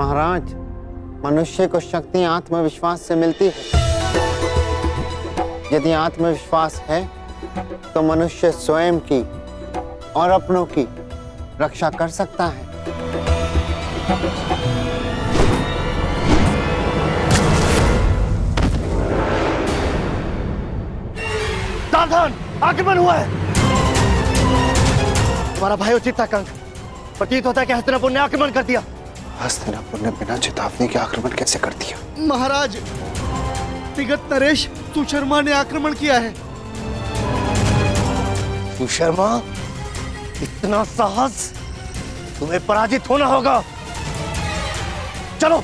महाराज, मनुष्य को शक्ति आत्मविश्वास से मिलती है। यदि आत्मविश्वास है तो मनुष्य स्वयं की और अपनों की रक्षा कर सकता है। सावधान, आक्रमण हुआ है। हमारा भाई चित्ताकांक, प्रतीत होता है कि हस्तिनापुर ने आक्रमण कर दिया। हस्तिनापुर ने बिना चेतावनी के आक्रमण कैसे कर दिया? महाराज, विगत नरेश सुशर्मा ने आक्रमण किया है। सुशर्मा, इतना साहस? तुम्हें पराजित होना होगा। चलो,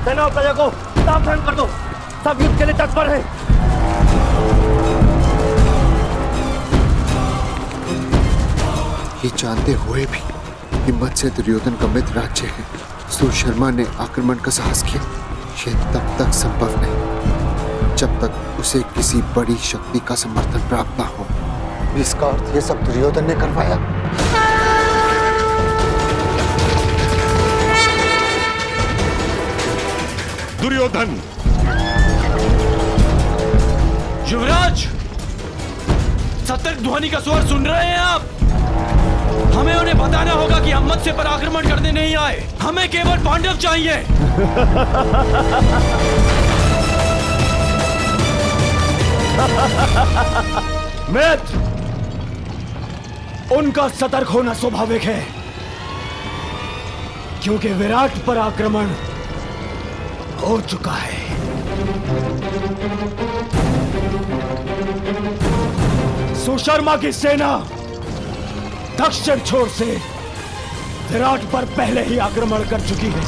सेना और प्रजा को सावधान कर दो। सब युद्ध के लिए तत्पर हैं। ये जानते हुए भी हिम्मत से दुर्योधन का मित्र राज्य है, सुशर्मा ने आक्रमण का साहस किया। ये तब तक संभव नहीं जब तक उसे किसी बड़ी शक्ति का समर्थन प्राप्त ना हो। इसका अर्थ ये सब दुर्योधन ने करवाया। दुर्योधन! युवराज, सतर्क ध्वनि का स्वर सुन रहे हैं आप? हमें उन्हें बताना होगा कि हम मत्स्य पर आक्रमण करने नहीं आए। हमें केवल पांडव चाहिए। मित्र, उनका सतर्क होना स्वाभाविक है, क्योंकि विराट पर आक्रमण हो चुका है। सुशर्मा की सेना दक्षिण छोर से विराट पर पहले ही आक्रमण कर चुकी है।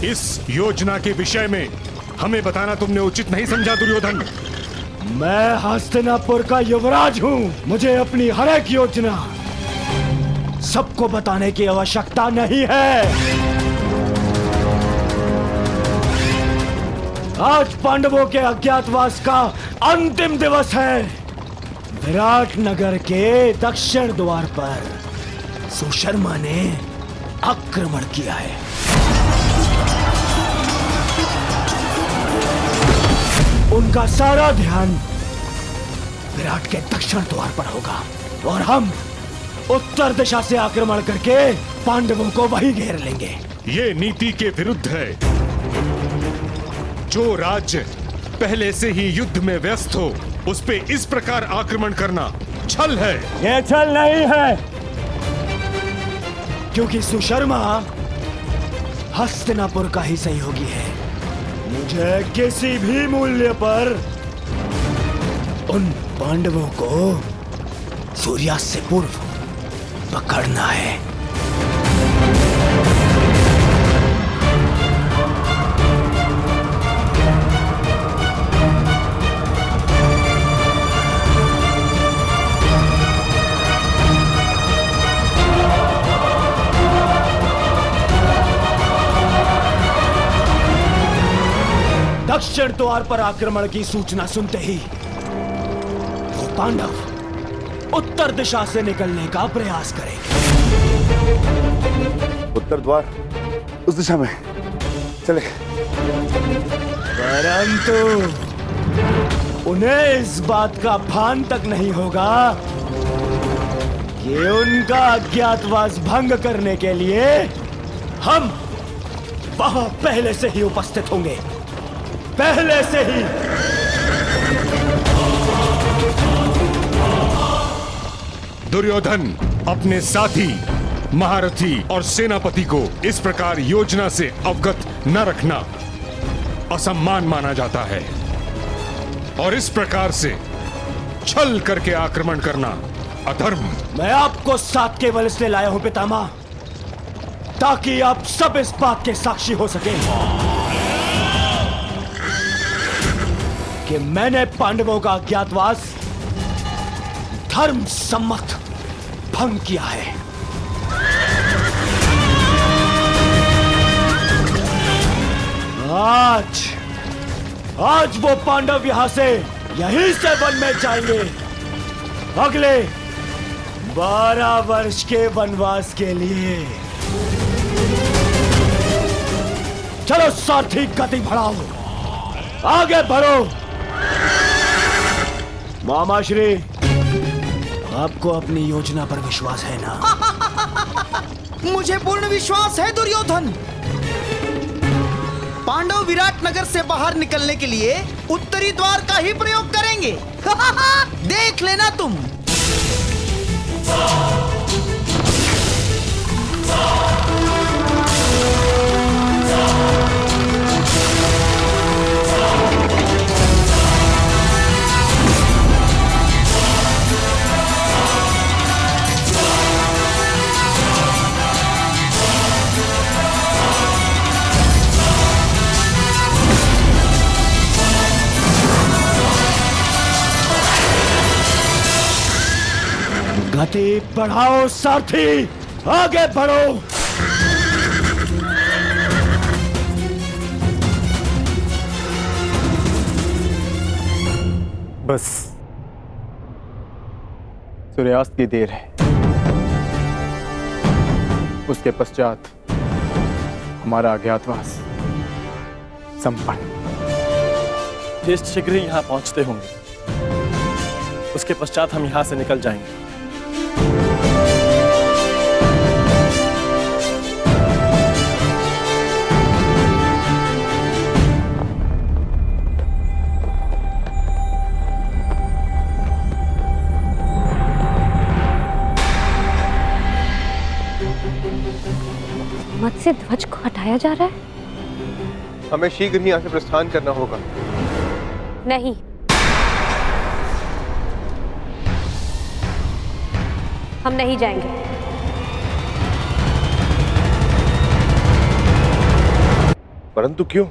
इस योजना के विषय में हमें बताना तुमने उचित नहीं समझा दुर्योधन। मैं हस्तिनापुर का युवराज हूँ। मुझे अपनी हर एक योजना सबको बताने की आवश्यकता नहीं है। आज पांडवों के अज्ञातवास का अंतिम दिवस है। विराट नगर के दक्षिण द्वार पर सुशर्मा ने आक्रमण किया है। उनका सारा ध्यान विराट के दक्षिण द्वार पर होगा और हम उत्तर दिशा से आक्रमण करके पांडवों को वहीं घेर लेंगे। ये नीति के विरुद्ध है। जो राज्य पहले से ही युद्ध में व्यस्त हो, उस पे इस प्रकार आक्रमण करना छल है। ये छल नहीं है, क्योंकि सुशर्मा हस्तिनापुर का ही सहयोगी है। मुझे किसी भी मूल्य पर उन पांडवों को सूर्यास्त से पूर्व पकड़ना है। दक्षिण द्वार पर आक्रमण की सूचना सुनते ही वो पांडव उत्तर दिशा से निकलने का प्रयास करेंगे। उत्तर द्वार उस दिशा में चले। परंतु उन्हें इस बात का भान तक नहीं होगा कि उनका अज्ञातवास भंग करने के लिए हम वहां पहले से ही उपस्थित होंगे। पहले से ही। दुर्योधन, अपने साथी, महारथी और सेनापति को इस प्रकार योजना से अवगत न रखना असम्मान माना जाता है और इस प्रकार से छल करके आक्रमण करना अधर्म। मैं आपको साथ केवल इसलिए लाया हूं पितामह, ताकि आप सब इस बात के साक्षी हो सके कि मैंने पांडवों का अज्ञातवास धर्म सम्मत भंग किया है। आज वो पांडव यहां से यहीं से वन में जाएंगे अगले 12 वर्ष के वनवास के लिए। चलो सारथी, गति बढ़ाओ, आगे बढ़ो। मामाश्री, आपको अपनी योजना पर विश्वास है ना? मुझे पूर्ण विश्वास है दुर्योधन। पांडव विराट नगर से बाहर निकलने के लिए उत्तरी द्वार का ही प्रयोग करेंगे। देख लेना तुम। गति बढ़ाओ सारथी, आगे बढ़ो। बस सूर्यास्त की देर है, उसके पश्चात हमारा अज्ञातवास संपन्न। ज्येष्ठ शीघ्र ही यहाँ पहुंचते होंगे, उसके पश्चात हम यहाँ से निकल जाएंगे। मत्स्य ध्वज को हटाया जा रहा है। हमें शीघ्र ही यहाँ से प्रस्थान करना होगा। नहीं, हम नहीं जाएंगे। परंतु क्यों?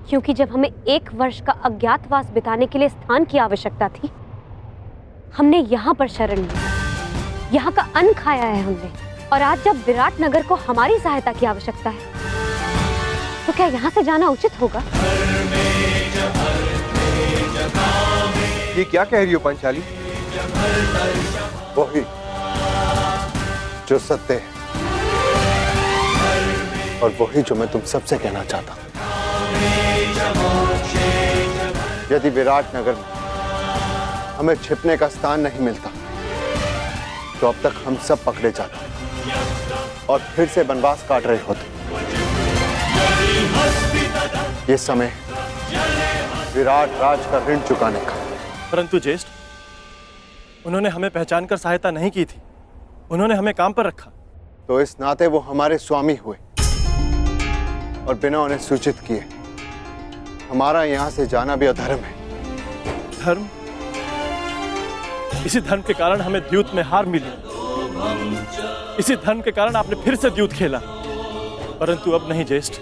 क्योंकि जब हमें 1 वर्ष का अज्ञातवास बिताने के लिए स्थान की आवश्यकता थी, हमने यहाँ पर शरण ली, यहाँ का अन्न खाया है हमने। और आज जब विराट नगर को हमारी सहायता की आवश्यकता है, तो क्या यहाँ से जाना उचित होगा? ये क्या कह रही हो पांचाली? वही जो सत्य है और वही जो मैं तुम सबसे कहना चाहता हूं। यदि विराट नगर में हमें छिपने का स्थान नहीं मिलता, तो अब तक हम सब पकड़े जाते और फिर से वनवास काट रहे होते। ये समय विराट राज का ऋण चुकाने का। परंतु ज्येष्ठ, उन्होंने हमें पहचान कर सहायता नहीं की थी, उन्होंने हमें काम पर रखा। तो इस नाते वो हमारे स्वामी हुए और बिना उन्हें सूचित किए हमारा यहां से जाना भी अधर्म है। धर्म? इसी धर्म के कारण हमें द्यूत में हार मिली। इसी धर्म के कारण आपने फिर से द्यूत खेला। परंतु अब नहीं ज्येष्ठ,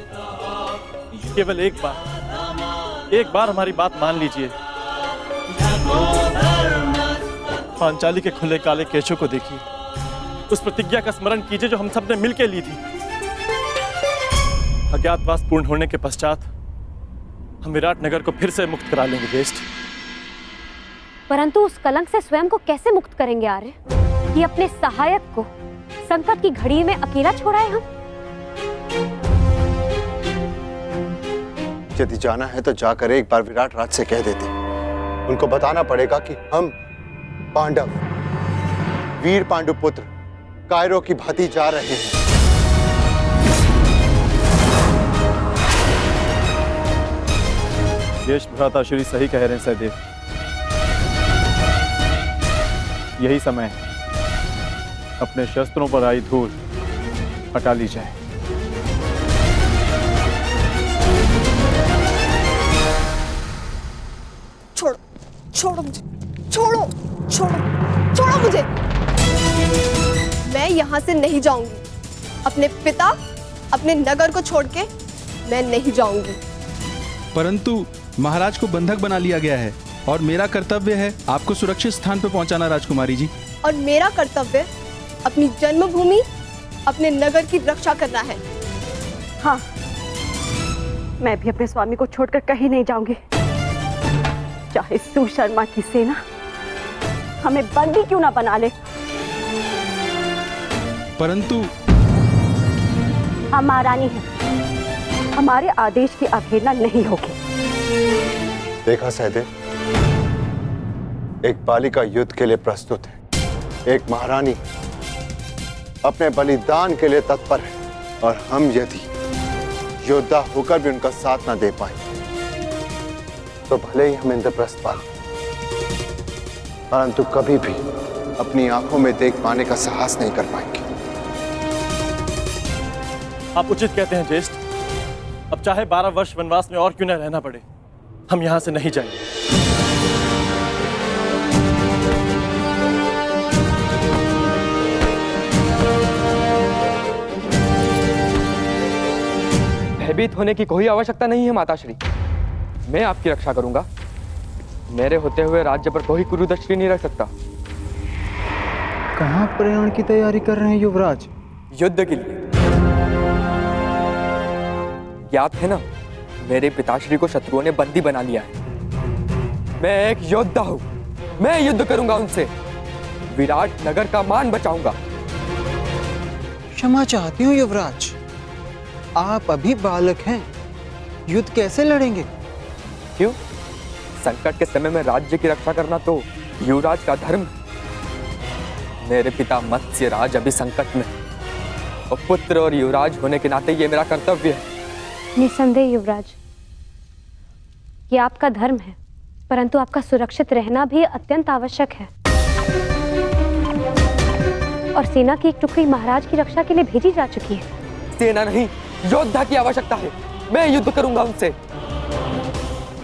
केवल एक बार हमारी बात मान लीजिए। पांचाली के खुले काले केशों को देखिए, उस प्रतिज्ञा का स्मरण कीजिए जो हम सबने मिलकर ली थी। अज्ञातवास पूर्ण होने के पश्चात हम विराट नगर को फिर से मुक्त करा लेंगे ज्येष्ठ। परंतु उस कलंक से स्वयं को कैसे मुक्त करेंगे आर्य? कि अपने सहायक को संकट की घड़ी में अकेला छोड़ाए हम? यदि जाना है तो जाकर एक बार विराट राज से कह देते। उनको बताना पड़ेगा कि हम पांडव, वीर पांडुपुत्र कायरों की भांति जा रहे हैं। ज्येष्ठ भ्राताश्री सही कह रहे हैं सहदेव। यही समय है, अपने शस्त्रों पर आई धूल हटा ली जाए। छोड़ो, छोड़ो मुझे, छोड़ो, छोड़ो, छोड़ो मुझे। मैं यहाँ से नहीं जाऊंगी। अपने पिता, अपने नगर को छोड़ के मैं नहीं जाऊंगी। परंतु महाराज को बंधक बना लिया गया है। और मेरा कर्तव्य है आपको सुरक्षित स्थान पर पहुंचाना राजकुमारी जी। और मेरा कर्तव्य अपनी जन्मभूमि, अपने नगर की रक्षा करना है। हाँ, मैं भी अपने स्वामी को छोड़कर कहीं नहीं जाऊंगी, चाहे सुशर्मा की सेना हमें बंदी क्यों ना बना ले। परंतु हम महारानी हैं, हमारे आदेश की अवहेलना नहीं होगी। देखा सहदेव, एक बालिका युद्ध के लिए प्रस्तुत है, एक महारानी अपने बलिदान के लिए तत्पर है, और हम यदि योद्धा होकर भी उनका साथ ना दे पाए तो भले ही हम इंद्रप्रस्थ पालें, परंतु कभी भी अपनी आंखों में देख पाने का साहस नहीं कर पाएंगे। आप उचित कहते हैं ज्येष्ठ। अब चाहे 12 वर्ष वनवास में और क्यों न रहना पड़े, हम यहां से नहीं जाएंगे। भयभीत होने की कोई आवश्यकता नहीं है माताश्री, मैं आपकी रक्षा करूंगा। मेरे होते हुए राज्य पर कोई कुरुदृष्टि नहीं रख सकता। कहाँ प्रयाण की तैयारी कर रहे हैं युवराज? युद्ध के लिए। ज्ञात है ना, मेरे पिताश्री को शत्रुओं ने बंदी बना लिया है। मैं एक योद्धा हूं, मैं युद्ध करूंगा उनसे, विराट नगर का मान बचाऊंगा। क्षमा चाहती हूँ युवराज, आप अभी बालक हैं, युद्ध कैसे लड़ेंगे? क्यों? संकट के समय में राज्य की रक्षा करना तो युवराज का धर्म है। मेरे पिता मत्स्यराज अभी संकट में, और पुत्र और युवराज होने के नाते ये मेरा कर्तव्य है। निसंदेह युवराज, ये आपका धर्म है, परंतु आपका सुरक्षित रहना भी अत्यंत आवश्यक है। और सेना की एक टुकड़ी महाराज की रक्षा के लिए भेजी जा चुकी है। सेना नहीं, योद्धा की आवश्यकता है। मैं युद्ध करूंगा उनसे।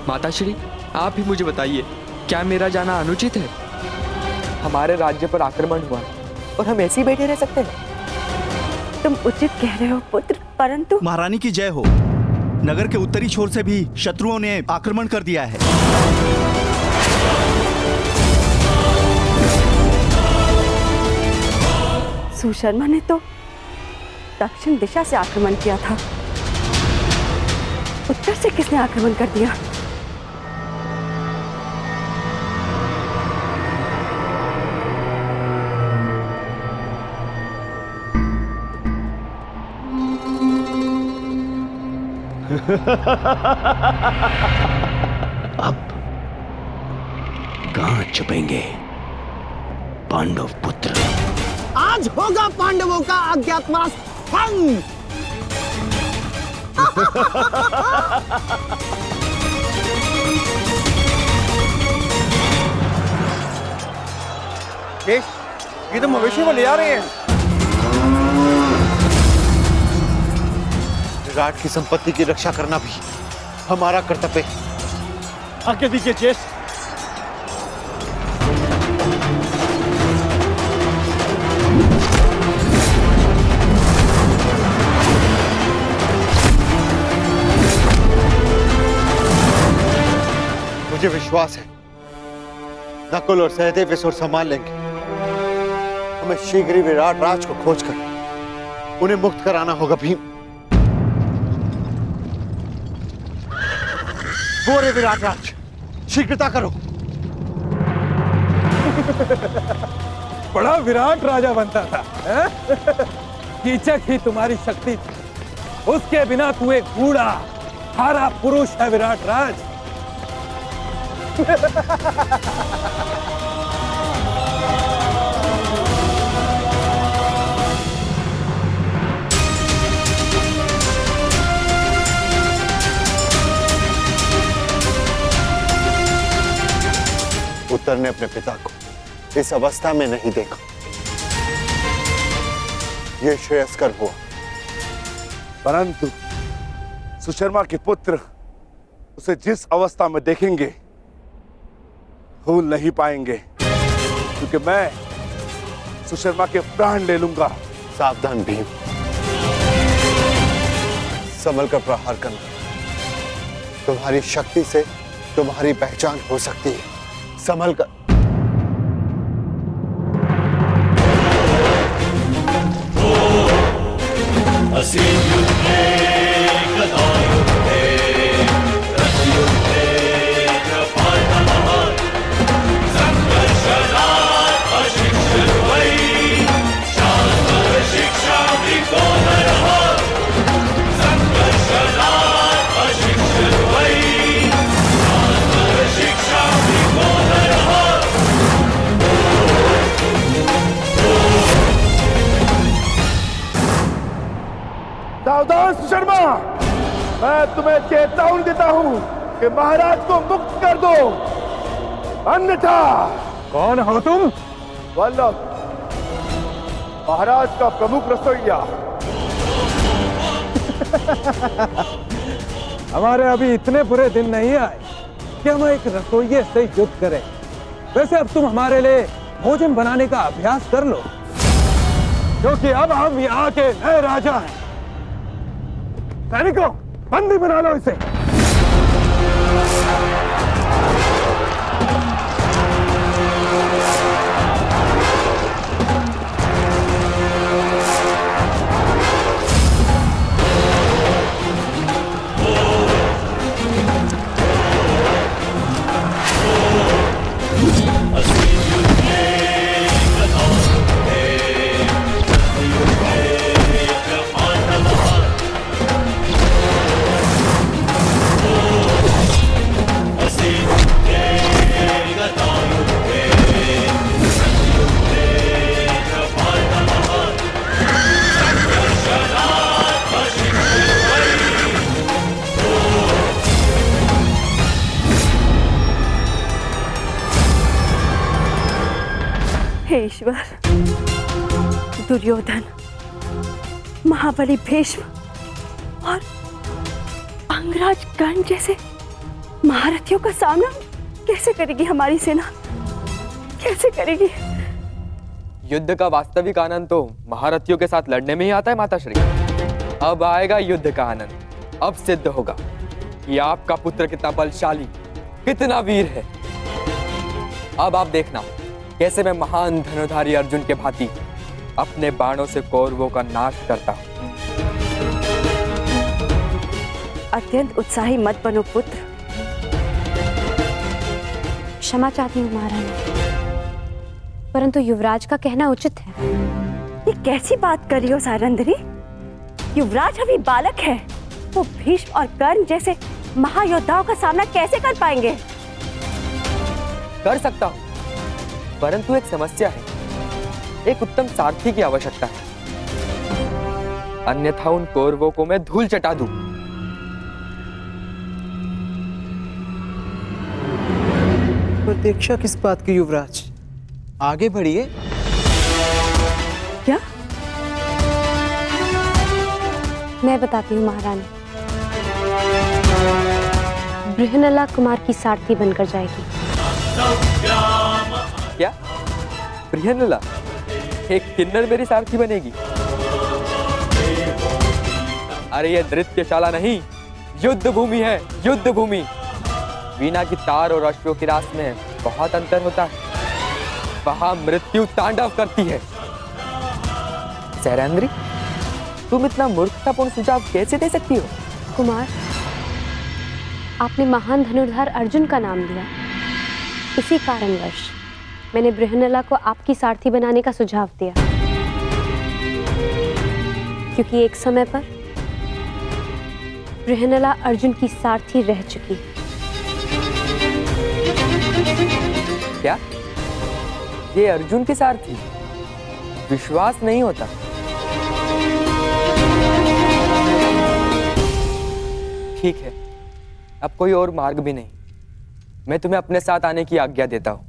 माताश्री, आप ही मुझे बताइए, क्या मेरा जाना अनुचित है? हमारे राज्य पर आक्रमण हुआ और हम ऐसे ही बैठे रह सकते हैं? तुम उचित कह रहे हो पुत्र, परंतु महारानी की जय हो। नगर के उत्तरी छोर से भी शत्रुओं ने आक्रमण कर दिया है। सुशर्मा ने तो दक्षिण दिशा से आक्रमण किया था, उत्तर से किसने आक्रमण कर दिया? अब कहां छुपेंगे पांडव पुत्र? आज होगा पांडवों का अज्ञातवास भंग। ये तो मवेशी को ले आ रहे हैं। विराट की संपत्ति की रक्षा करना भी हमारा कर्तव्य है। आज्ञा दीजिए ज्येष्ठ। मुझे विश्वास है नकुल और सहदेव इस ओर संभाल लेंगे। हमें शीघ्र ही विराट राज को खोजकर उन्हें मुक्त कराना होगा। भीम, वो रे विराट राज, शीघ्रता करो। बड़ा विराट राजा बनता था। कीचक ही तुम्हारी शक्ति थी, उसके बिना तू एक बूढ़ा हारा पुरुष है विराट राज। उत्तर ने अपने पिता को इस अवस्था में नहीं देखा। यह श्रेयस्कर हुआ, परंतु सुशर्मा के पुत्र उसे जिस अवस्था में देखेंगे भूल नहीं पाएंगे, क्योंकि मैं सुशर्मा के प्राण ले लूंगा। सावधान भीम, संभल कर प्रहार करना। तुम्हारी शक्ति से तुम्हारी पहचान हो सकती है। संभल कर। सावधान सुशर्मा, मैं तुम्हें चेतावनी देता हूं कि महाराज को मुक्त कर दो, अन्यथा। कौन हो तुम? वल्लभ, महाराज का प्रमुख रसोइया। हमारे अभी इतने बुरे दिन नहीं आए कि हम एक रसोइये से युद्ध करें। वैसे अब तुम हमारे लिए भोजन बनाने का अभ्यास कर लो, क्योंकि अब हम यहाँ के नए राजा हैं। सैनिकों, बंदी बना लो इसे। हे ईश्वर, दुर्योधन, महाबली भीष्म और अंगराज कर्ण जैसे महारथियों का सामना कैसे करेगी हमारी सेना? कैसे करेगी? युद्ध का वास्तविक आनंद तो महारथियों के साथ लड़ने में ही आता है माताश्री। अब आएगा युद्ध का आनंद। अब सिद्ध होगा कि आपका पुत्र कितना बलशाली, कितना वीर है। अब आप देखना कैसे मैं महान धनुधारी अर्जुन के भांति अपने बाणों से कौरवों का नाश करता हूं। अत्यंत उत्साही मत बनो पुत्र। क्षमा चाहती हूँ महारानी, परंतु युवराज का कहना उचित है। ये कैसी बात कर रही हो सारंधरी? युवराज अभी बालक है, वो भीष्म और कर्ण जैसे महायोद्धाओं का सामना कैसे कर पाएंगे? कर सकता हूं, परंतु एक समस्या है। एक उत्तम सारथी की आवश्यकता है, अन्यथा उन कौरवों को मैं धूल चटा दूं। प्रतीक्षा किस बात की युवराज? आगे बढ़िए। क्या? मैं बताती हूँ महारानी। बृहनला कुमार की सारथी बनकर जाएगी। क्या? बृहनला एक किन्नर मेरी सारथी बनेगी? अरे ये नृत्यशाला नहीं, युद्ध भूमि है, युद्ध भूमि। वीणा की तार और अश्वों की रास में बहुत अंतर होता है। वहां मृत्यु तांडव करती है। सैरंद्री, तुम इतना मूर्खतापूर्ण सुझाव कैसे दे सकती हो? कुमार, आपने महान धनुर्धर अर्जुन का नाम लिया, इसी कारणवश मैंने बृहनला को आपकी सारथी बनाने का सुझाव दिया, क्योंकि एक समय पर बृहनला अर्जुन की सारथी रह चुकी है। क्या? ये अर्जुन के सारथी? विश्वास नहीं होता। ठीक है, अब कोई और मार्ग भी नहीं। मैं तुम्हें अपने साथ आने की आज्ञा देता हूं।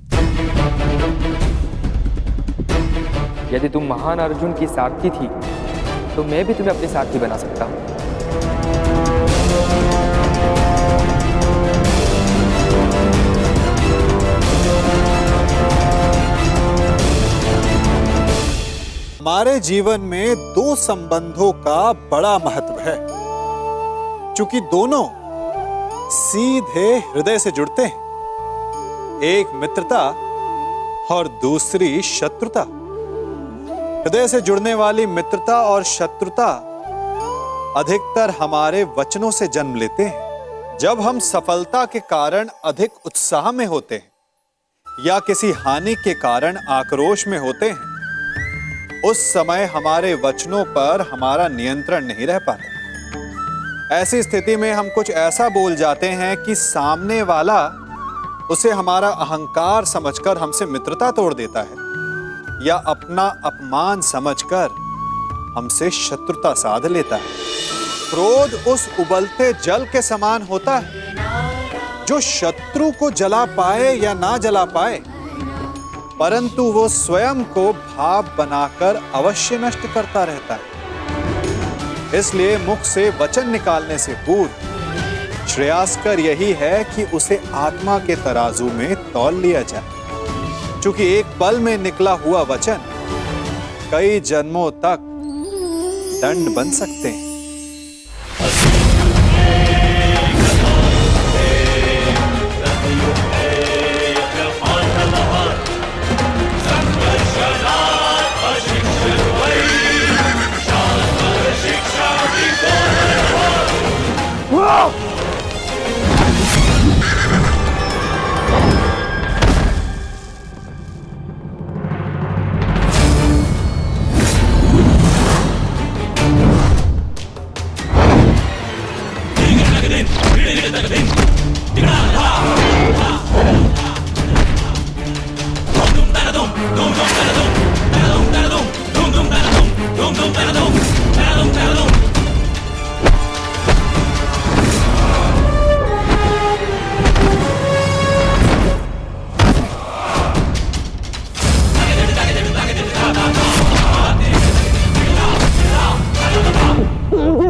यदि तुम महान अर्जुन की सारथी थी, तो मैं भी तुम्हें अपनी सारथी बना सकता हूं। हमारे जीवन में दो संबंधों का बड़ा महत्व है, क्योंकि दोनों सीधे हृदय से जुड़ते हैं। एक मित्रता और दूसरी शत्रुता। हृदय से जुड़ने वाली मित्रता और शत्रुता अधिकतर हमारे वचनों से जन्म लेते हैं। जब हम सफलता के कारण अधिक उत्साह में होते हैं या किसी हानि के कारण आक्रोश में होते हैं, उस समय हमारे वचनों पर हमारा नियंत्रण नहीं रह पाता। ऐसी स्थिति में हम कुछ ऐसा बोल जाते हैं कि सामने वाला उसे हमारा अहंकार समझकर हमसे मित्रता तोड़ देता है या अपना अपमान समझकर हमसे शत्रुता साध लेता है। क्रोध उस उबलते जल के समान होता है जो शत्रु को जला पाए या ना जला पाए, परंतु वो स्वयं को भाप बनाकर अवश्य नष्ट करता रहता है। इसलिए मुख से वचन निकालने से पूर्व श्रेयस्कर यही है कि उसे आत्मा के तराजू में तौल लिया जाए, क्योंकि एक पल में निकला हुआ वचन कई जन्मों तक दंड बन सकते हैं।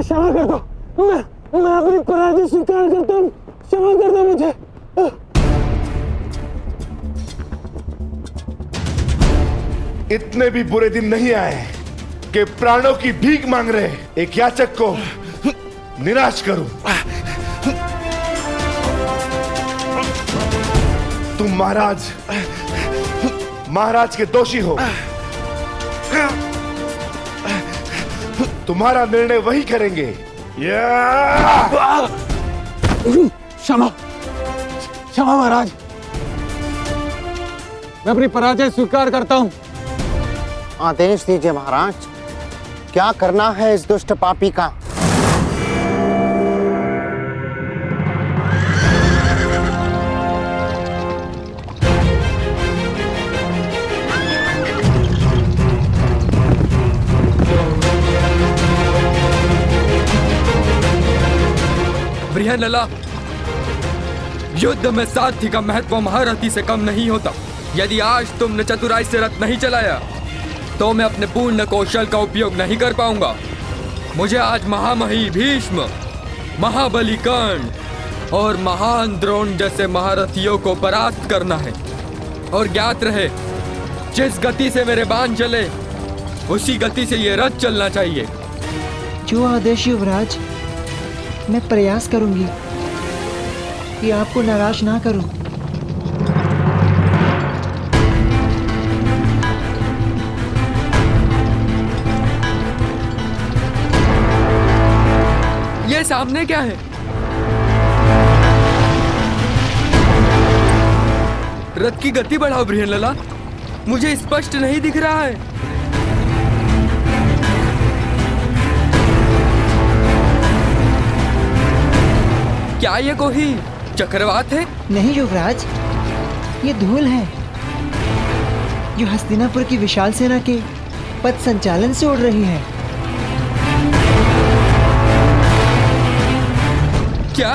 क्षमा कर दो, मैं अपनी पराजय स्वीकार करता हूँ, क्षमा कर दो मुझे। इतने भी बुरे दिन नहीं आए कि प्राणों की भीख मांग रहे एक याचक को निराश करूं। तुम महाराज के दोषी हो। तुम्हारा निर्णय वही करेंगे। क्षमा क्षमा महाराज, मैं अपनी पराजय स्वीकार करता हूँ। आदेश दीजिए महाराज, क्या करना है इस दुष्ट पापी का? बृहन्नला, युद्ध में सारथी का महत्व महारथी से कम नहीं होता। यदि आज तुमने चतुराई से रथ नहीं चलाया तो मैं अपने पूर्ण कौशल का उपयोग नहीं कर पाऊंगा। मुझे आज महामही भीष्म, महाबली कर्ण और महान द्रोण जैसे महारथियों को परास्त करना है। और ज्ञात रहे, जिस गति से मेरे बाण चले उसी गति से ये रथ चलना चाहिए। जो आदेश युवराज, मैं प्रयास करूंगी कि आपको नाराज ना करूं। ये सामने क्या है? रथ की गति बढ़ाओ बृहन्नला, मुझे स्पष्ट नहीं दिख रहा है। क्या ये कोई चक्रवात है? नहीं युवराज, ये धूल है जो हस्तिनापुर की विशाल सेना के पथ संचालन से उड़ रही है। क्या?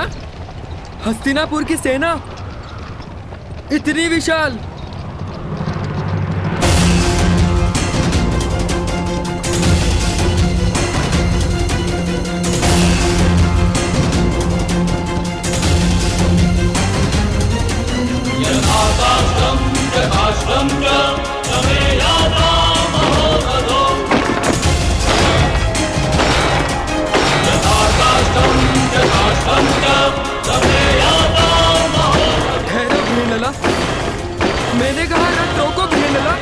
हस्तिनापुर की सेना इतनी विशाल? यथाकाष्ठं यथाष्ठं च मैंने कहा रथ रोको भियनला।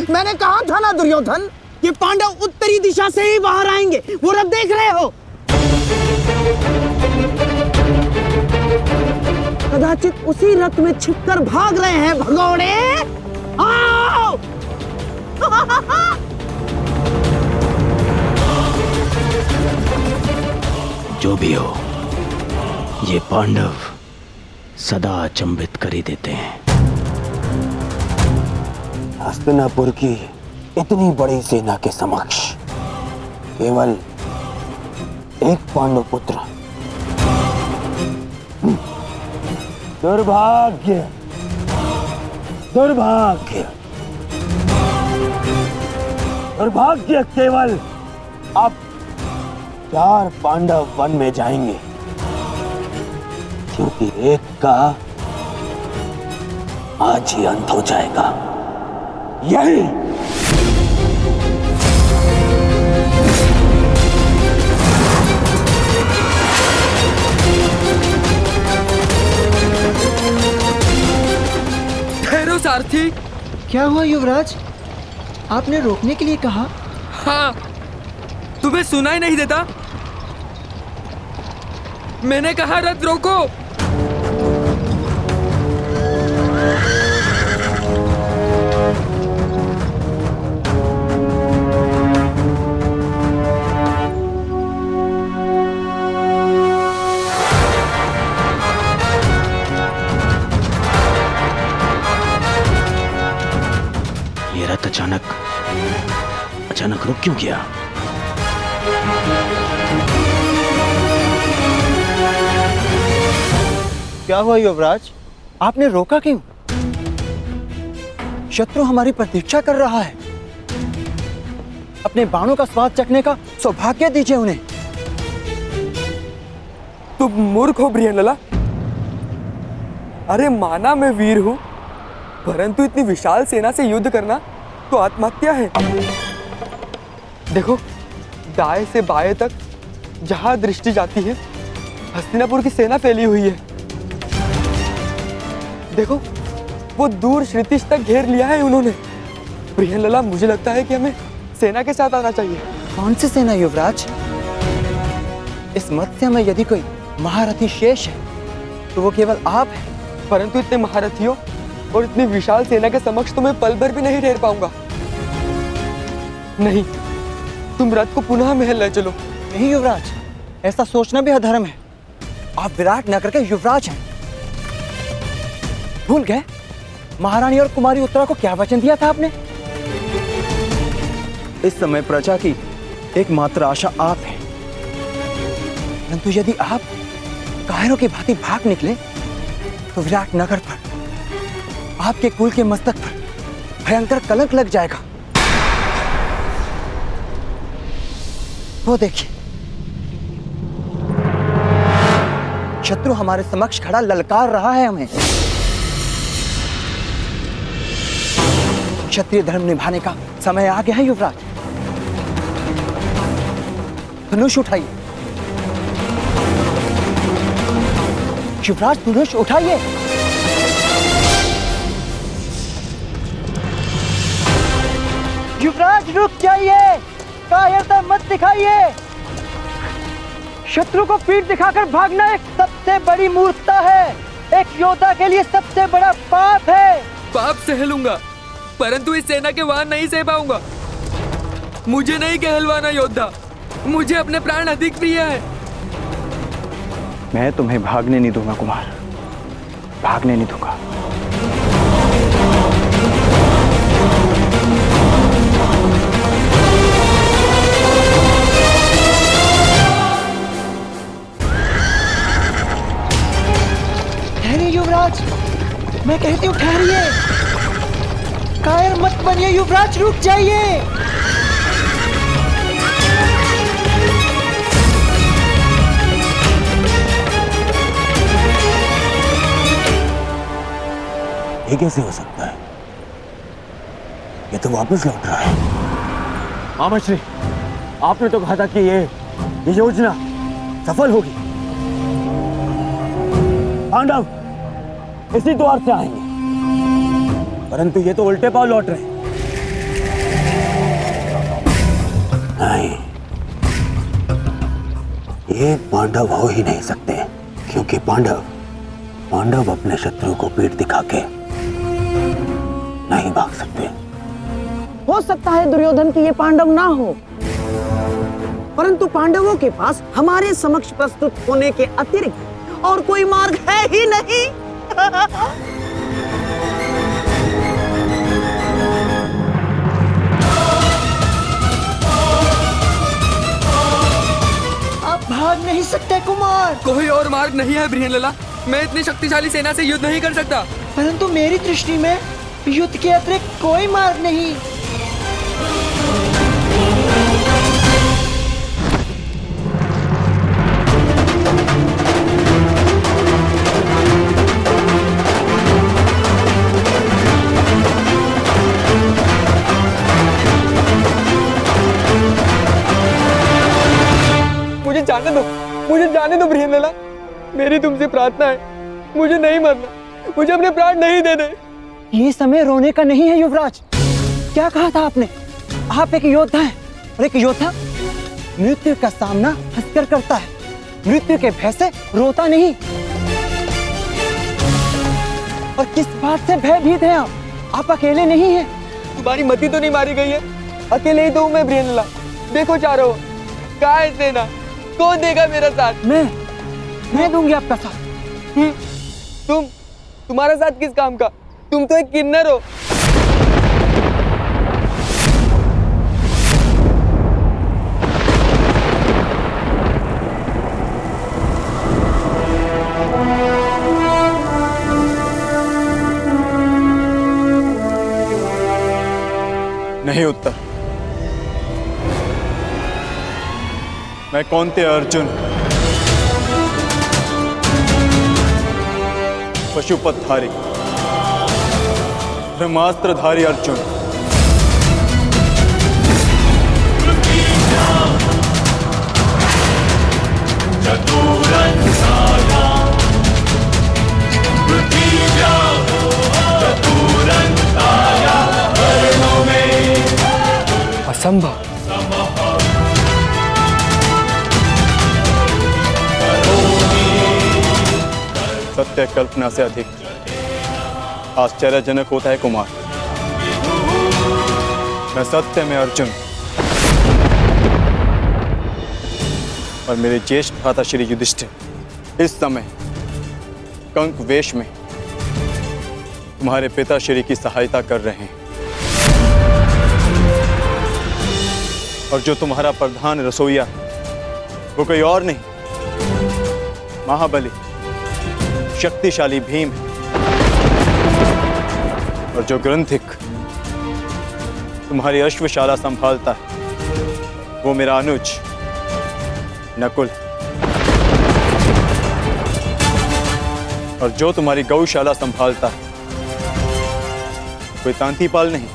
मैंने कहा था ना दुर्योधन, ये पांडव उत्तरी दिशा से ही बाहर आएंगे। वो रथ देख रहे हो? कदाचित उसी रथ में छिपकर भाग रहे हैं भगोड़े। आओ! जो भी हो, ये पांडव सदा अचंभित कर ही देते हैं। हस्तिनापुर की इतनी बड़ी सेना के समक्ष केवल एक पांडव पुत्र। दुर्भाग्य, दुर्भाग्य, दुर्भाग्य। केवल अब 4 पांडव वन में जाएंगे, क्योंकि एक का आज ही अंत हो जाएगा। यही ठहरो सारथी। क्या हुआ युवराज? आपने रोकने के लिए कहा। हाँ, तुम्हें सुनाई नहीं देता? मैंने कहा रथ रोको। ये रथ अचानक रुक क्यों गया? क्या हुआ युवराज? आपने रोका क्यों? शत्रु हमारी प्रतीक्षा कर रहा है। अपने बाणों का स्वाद चखने का सौभाग्य दीजिए उन्हें। तुम मूर्ख हो भियनला। अरे माना मैं वीर हूं, परंतु इतनी विशाल सेना से युद्ध करना तो आत्महत्या है। देखो, दाएं से बाएं तक जहां दृष्टि जाती है हस्तिनापुर की सेना फैली हुई है। देखो, वो दूर क्षितिज तक घेर लिया है उन्होंने। भियनला, मुझे लगता है कि हमें सेना के साथ आना चाहिए। कौन सी सेना युवराज? इस मत्स्य में यदि कोई महारथी शेष है तो वो केवल आप हैं। परंतु इतने महारथियों और इतनी विशाल सेना के समक्ष तो मैं पल भर भी नहीं ठहर पाऊंगा। नहीं, तुम रथ को पुनः महल ले चलो। नहीं युवराज, ऐसा सोचना भी अधर्म है। आप विराट नगर के युवराज हैं। भूल गए महारानी और कुमारी उत्तरा को क्या वचन दिया था आपने? इस समय प्रजा की एकमात्र आशा आप हैं। परंतु यदि आप कायरों की भांति भाग निकले तो विराट नगर पर, आपके कुल के मस्तक पर भयंकर कलंक लग जाएगा। वो देखिए, शत्रु हमारे समक्ष खड़ा ललकार रहा है हमें। क्षत्रिय धर्म निभाने का समय आ गया है युवराज। धनुष उठाइए युवराज, धनुष उठाइए। युवराज रुक जाइए, कायरता मत दिखाइए। शत्रु को पीठ दिखाकर भागना एक सबसे बड़ी मूर्खता है। एक योद्धा के लिए सबसे बड़ा पाप है। पाप सह लूंगा, परंतु इस सेना के वाहन नहीं सह पाऊंगा। मुझे नहीं कहलवाना योद्धा, मुझे अपने प्राण अधिक प्रिय है। मैं तुम्हें भागने नहीं दूंगा कुमार, भागने नहीं दूंगा। ठहरिए युवराज, मैं कहती हूँ ठहरिए। कायर मत बनिए युवराज, रुक जाइए। ये कैसे हो सकता है? ये तो वापस लौट रहा है। हाँ मछली, आपने तो कहा था कि ये योजना सफल होगी। पांडव इसी द्वार से आएंगे, परंतु ये तो उल्टे पांव लौट रहे हैं। नहीं, ये पांडव हो ही नहीं सकते, क्योंकि पांडव अपने शत्रु को पीठ दिखा के नहीं भाग सकते। हो सकता है दुर्योधन की ये पांडव ना हो, परंतु पांडवों के पास हमारे समक्ष प्रस्तुत होने के अतिरिक्त और कोई मार्ग है ही नहीं। आप भाग नहीं सकते कुमार। कोई और मार्ग नहीं है बृहनलला, मैं इतनी शक्तिशाली सेना से युद्ध नहीं कर सकता। परंतु मेरी दृष्टि में युद्ध के अतिरिक्त कोई मार्ग नहीं। मुझे जाने दो बृहनलला, मेरी तुमसे प्रार्थना है, मुझे नहीं मरना, मुझे अपने प्राण नहीं देने। ये समय रोने का नहीं है युवराज। क्या कहा था आपने? आप एक योद्धा हैं, और एक योद्धा मृत्यु का सामना हंसकर करता है, मृत्यु के भय से रोता नहीं। और किस बात से भयभीत हैं आप अकेले नहीं हैं। तुम्हारी मति तो नहीं मारी गई है, अकेले ही तो हूं मैं बृहनलला। देखो चारों, कहाँ है सेना? कौन देगा मेरा साथ? मैं दूंगी आपका साथ। तुम्हारा साथ किस काम का? तुम तो एक किन्नर हो। नहीं उत्तर। मैं कौंते अर्जुन, पशुपतधारी, ब्रह्मास्त्रधारी अर्जुन, असंभव। सत्य कल्पना से अधिक आश्चर्यजनक होता है कुमार। मैं सत्य में अर्जुन और मेरे ज्येष्ठ भ्राता श्री युधिष्ठिर इस समय कंक वेश में तुम्हारे पिता श्री की सहायता कर रहे हैं। और जो तुम्हारा प्रधान रसोइया वो कोई और नहीं, महाबली शक्तिशाली भीम है। और जो ग्रंथिक तुम्हारी अश्वशाला संभालता है वो मेरा अनुज नकुल। और जो तुम्हारी गौशाला संभालता है कोई तांतीपाल नहीं,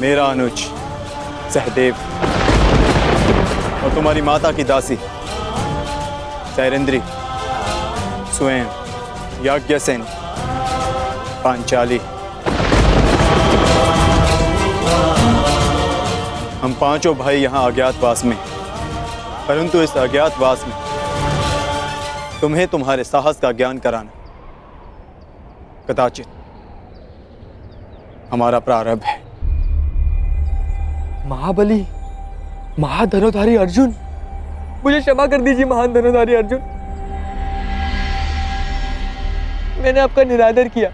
मेरा अनुज सहदेव। और तुम्हारी माता की दासी सैरेंद्री, स्वयं याज्ञसेन, पांचाली। हम पांचों भाई यहाँ अज्ञातवास में, परंतु इस अज्ञातवास में तुम्हें तुम्हारे साहस का ज्ञान कराना कदाचित हमारा प्रारंभ है। महाबली, महाधनुधारी अर्जुन, मुझे क्षमा कर दीजिए महान धनुधारी अर्जुन। मैंने आपका निरादर किया,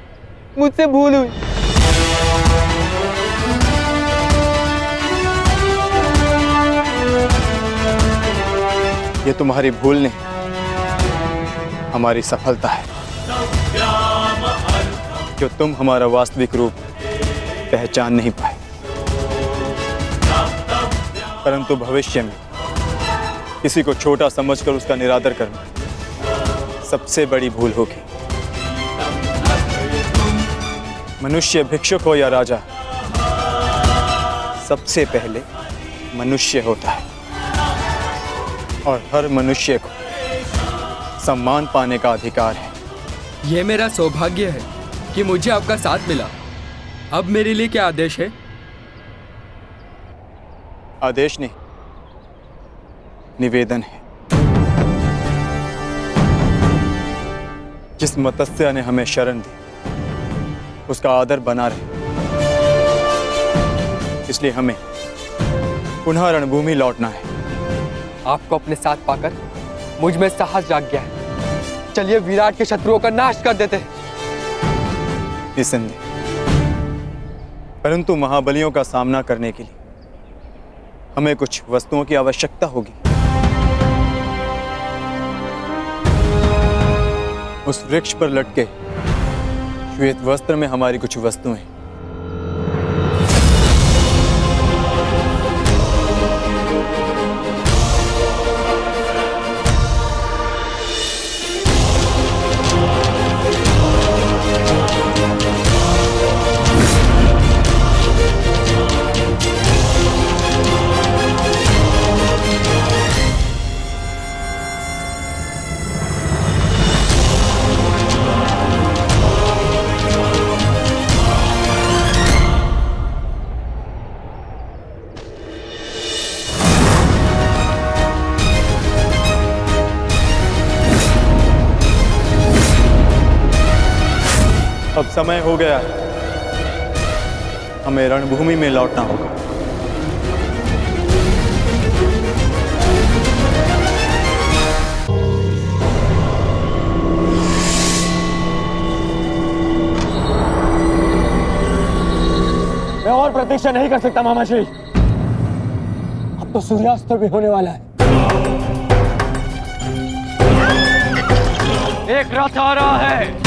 मुझसे भूल हुई। ये तुम्हारी भूल नहीं, हमारी सफलता है जो तुम हमारा वास्तविक रूप पहचान नहीं पाए, परंतु भविष्य में किसी को छोटा समझकर उसका निरादर करना सबसे बड़ी भूल होगी। मनुष्य भिक्षुक हो या राजा, सबसे पहले मनुष्य होता है और हर मनुष्य को सम्मान पाने का अधिकार है। ये मेरा सौभाग्य है कि मुझे आपका साथ मिला। अब मेरे लिए क्या आदेश है? आदेश नहीं, निवेदन है। जिस मत्स्य ने हमें शरण दी उसका आदर बना रहे, इसलिए हमें पुनः रणभूमि लौटना है। आपको अपने साथ पाकर मुझ में साहस जाग गया है। चलिए विराट के शत्रुओं का नाश कर देते हैं। निसंदेह, परंतु महाबलियों का सामना करने के लिए हमें कुछ वस्तुओं की आवश्यकता होगी। उस वृक्ष पर लटके श्वेत वस्त्र में हमारी कुछ वस्तुएं। अब समय हो गया है, हमें रणभूमि में लौटना होगा। मैं और प्रतीक्षा नहीं कर सकता मामाश्री। अब तो सूर्यास्त भी होने वाला है। एक रथ आ रहा है।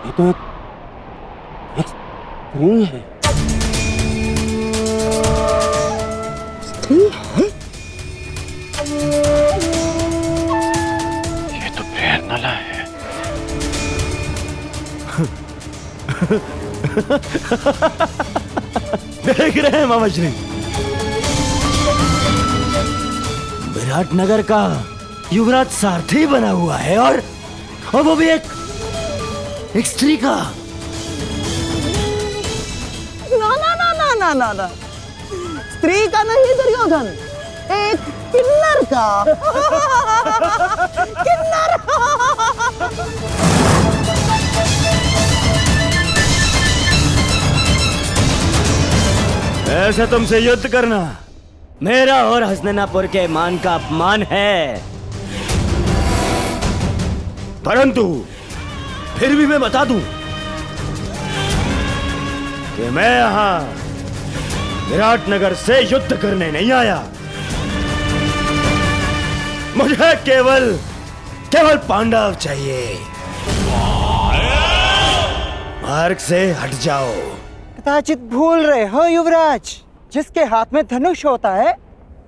ये तो एक स्त्री है। स्त्री है? ये तो प्रेरणा है। देख रहे हैं मामाश्री, विराटनगर का युवराज सारथी बना हुआ है और वो भी एक स्त्री का। ना ना ना ना ना ना ना, स्त्री का नहीं दुर्योधन, एक किन्नर का। किन्नर। ऐसे तुमसे युद्ध करना मेरा और हसनैनापुर के मान का अपमान है। परंतु फिर भी मैं बता दूं कि मैं यहां विराटनगर से युद्ध करने नहीं आया। मुझे केवल पांडव चाहिए। मार्ग से हट जाओ। कदाचित भूल रहे हो युवराज, जिसके हाथ में धनुष होता है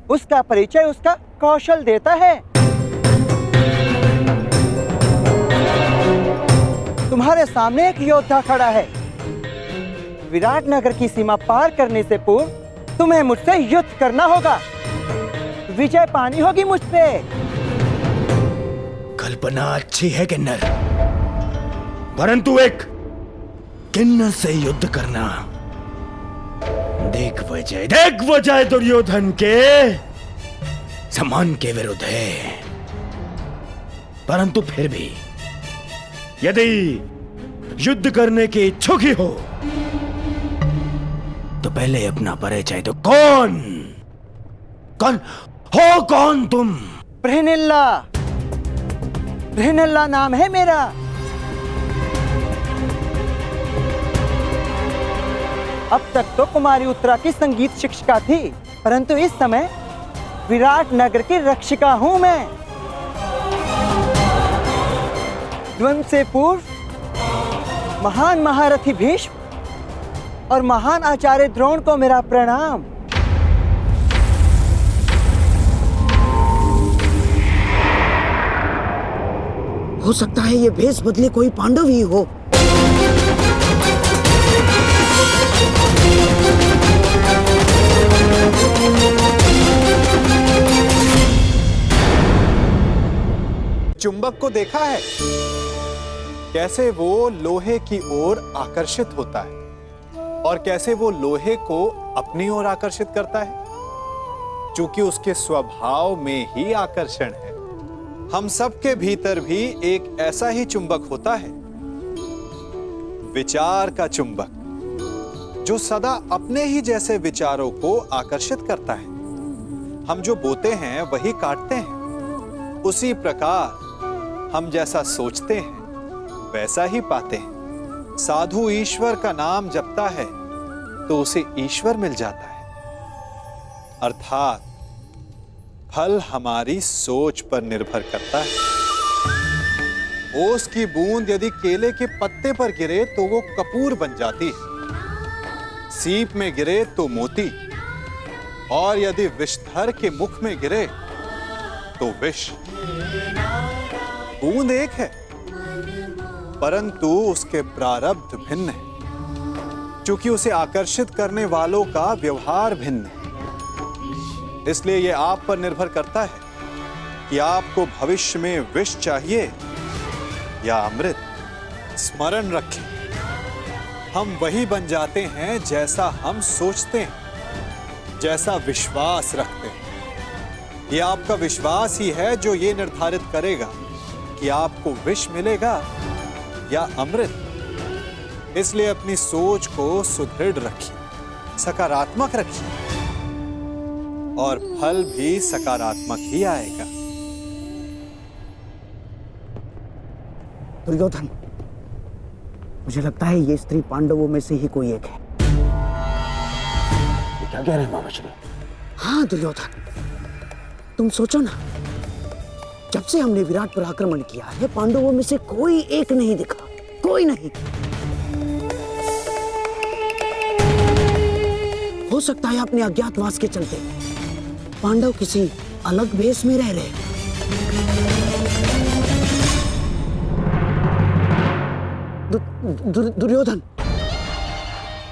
उसका परिचय उसका कौशल देता है। तुम्हारे सामने एक योद्धा खड़ा है विराट नगर की सीमा पार करने से पूर्व तुम्हें मुझसे युद्ध करना होगा। विजय पानी होगी मुझ पे। कल्पना अच्छी है किन्नर, परंतु एक किन्नर से युद्ध करना देख वजह दुर्योधन के सम्मान के विरुद्ध है। परंतु फिर भी यदि युद्ध करने की इच्छुक ही हो तो पहले अपना परिचय दो। कौन तुम? बृहनल्ला नाम है मेरा। अब तक तो कुमारी उत्तरा की संगीत शिक्षिका थी, परंतु इस समय विराट नगर की रक्षिका हूं मैं। द्वंद्व से पूर्व महान महारथी भीष्म और महान आचार्य द्रोण को मेरा प्रणाम। हो सकता है ये भेष बदले कोई पांडव ही हो। चुंबक को देखा है कैसे वो लोहे की ओर आकर्षित होता है और कैसे वो लोहे को अपनी ओर आकर्षित करता है, क्योंकि उसके स्वभाव में ही आकर्षण है। हम सब के भीतर भी एक ऐसा ही चुंबक होता है, विचार का चुंबक, जो सदा अपने ही जैसे विचारों को आकर्षित करता है। हम जो बोते हैं वही काटते हैं। उसी प्रकार हम जैसा सोचते हैं वैसा ही पाते हैं। साधु ईश्वर का नाम जपता है तो उसे ईश्वर मिल जाता है। अर्थात फल हमारी सोच पर निर्भर करता है। ओस की बूंद यदि केले के पत्ते पर गिरे तो वो कपूर बन जाती है, सीप में गिरे तो मोती, और यदि विषधर के मुख में गिरे तो विष। बूंद एक है, परंतु उसके प्रारब्ध भिन्न है, क्योंकि उसे आकर्षित करने वालों का व्यवहार भिन्न है। इसलिए यह आप पर निर्भर करता है कि आपको भविष्य में विष चाहिए या अमृत। स्मरण रखें, हम वही बन जाते हैं जैसा हम सोचते हैं, जैसा विश्वास रखते हैं। यह आपका विश्वास ही है जो ये निर्धारित करेगा कि आपको विष मिलेगा या अमृत। इसलिए अपनी सोच को सुदृढ़ रखिए, सकारात्मक रखिए, और फल भी सकारात्मक ही आएगा। दुर्योधन, मुझे लगता है ये स्त्री पांडवों में से ही कोई एक है। क्या कह रहे हैं मामा श्री? हाँ दुर्योधन, तुम सोचो ना, जब से हमने विराट पर आक्रमण किया है पांडवों में से कोई एक नहीं दिखा, कोई नहीं। हो सकता है अपने अज्ञातवास के चलते पांडव किसी अलग भेष में रह रहे हैं। दुर्योधन,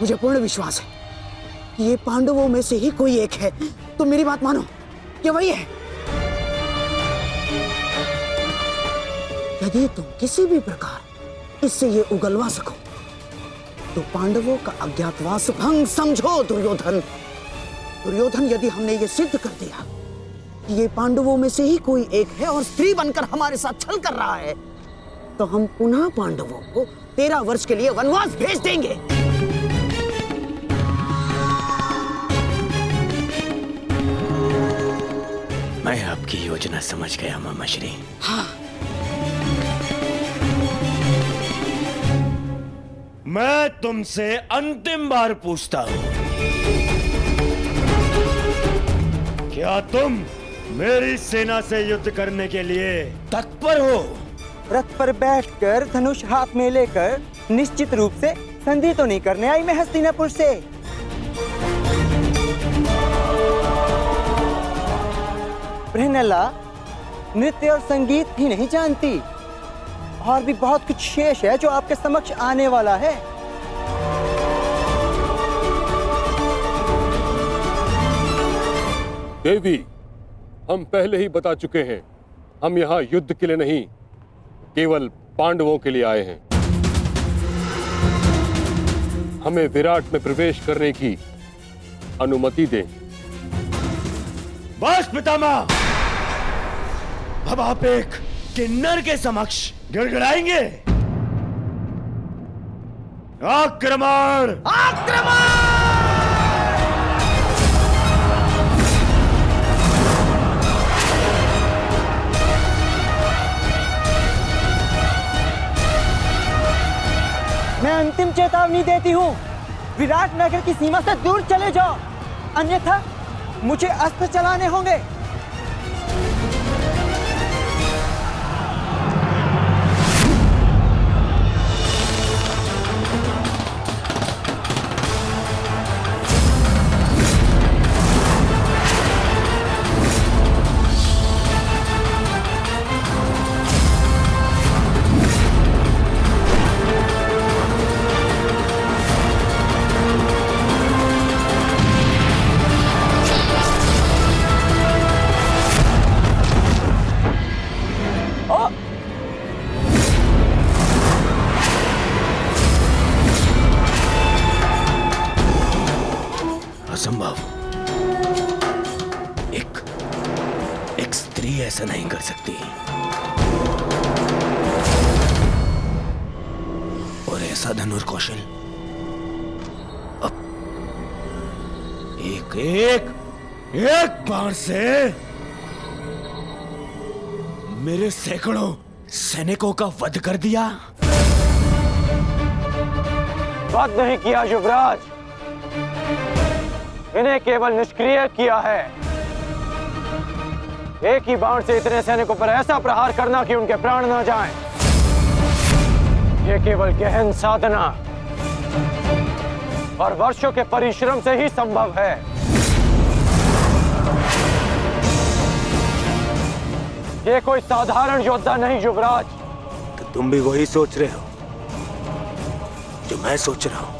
मुझे पूर्ण विश्वास है कि ये पांडवों में से ही कोई एक है। तुम मेरी बात मानो, ये वही है। यदि तुम किसी भी प्रकार इससे ये उगलवा सको तो पांडवों का अज्ञातवास भंग समझो। दुर्योधन, यदि हमने ये सिद्ध कर दिया कि ये पांडवों में से ही कोई एक है और स्त्री बनकर हमारे साथ छल कर रहा है, तो हम पुनः पांडवों को 13 वर्ष के लिए वनवास भेज देंगे। मैं आपकी योजना समझ गया मामा श्री। हाँ, मैं तुमसे अंतिम बार पूछता हूं, क्या तुम मेरी सेना से युद्ध करने के लिए तत्पर हो? रथ पर बैठकर धनुष हाथ में लेकर निश्चित रूप से संधि तो नहीं करने आई मैं हस्तिनापुर से। बृहनल्ला नृत्य और संगीत ही नहीं जानती, और भी बहुत कुछ शेष है जो आपके समक्ष आने वाला है। देवी, हम पहले ही बता चुके हैं, हम यहाँ युद्ध के लिए नहीं, केवल पांडवों के लिए आए हैं। हमें विराट में प्रवेश करने की अनुमति दें। बस पितामह, अब आप एक किन्नर के समक्ष गिड़गिड़ाएंगे। आक्रमण! आक्रमण! मैं अंतिम चेतावनी देती हूँ, विराट नगर की सीमा से दूर चले जाओ, अन्यथा मुझे अस्त्र चलाने होंगे। असंभव। एक स्त्री ऐसा नहीं कर सकती। और ऐसा धनुर कौशल अब एक बाण से मेरे सैकड़ों सैनिकों का वध कर दिया। वध नहीं किया युवराज, इन्हें केवल निष्क्रिय किया है। एक ही बाण से इतने सैनिकों पर ऐसा प्रहार करना कि उनके प्राण न जाएं, यह केवल गहन साधना और वर्षों के परिश्रम से ही संभव है। ये कोई साधारण योद्धा नहीं युवराज। तो तुम भी वही सोच रहे हो जो मैं सोच रहा हूं।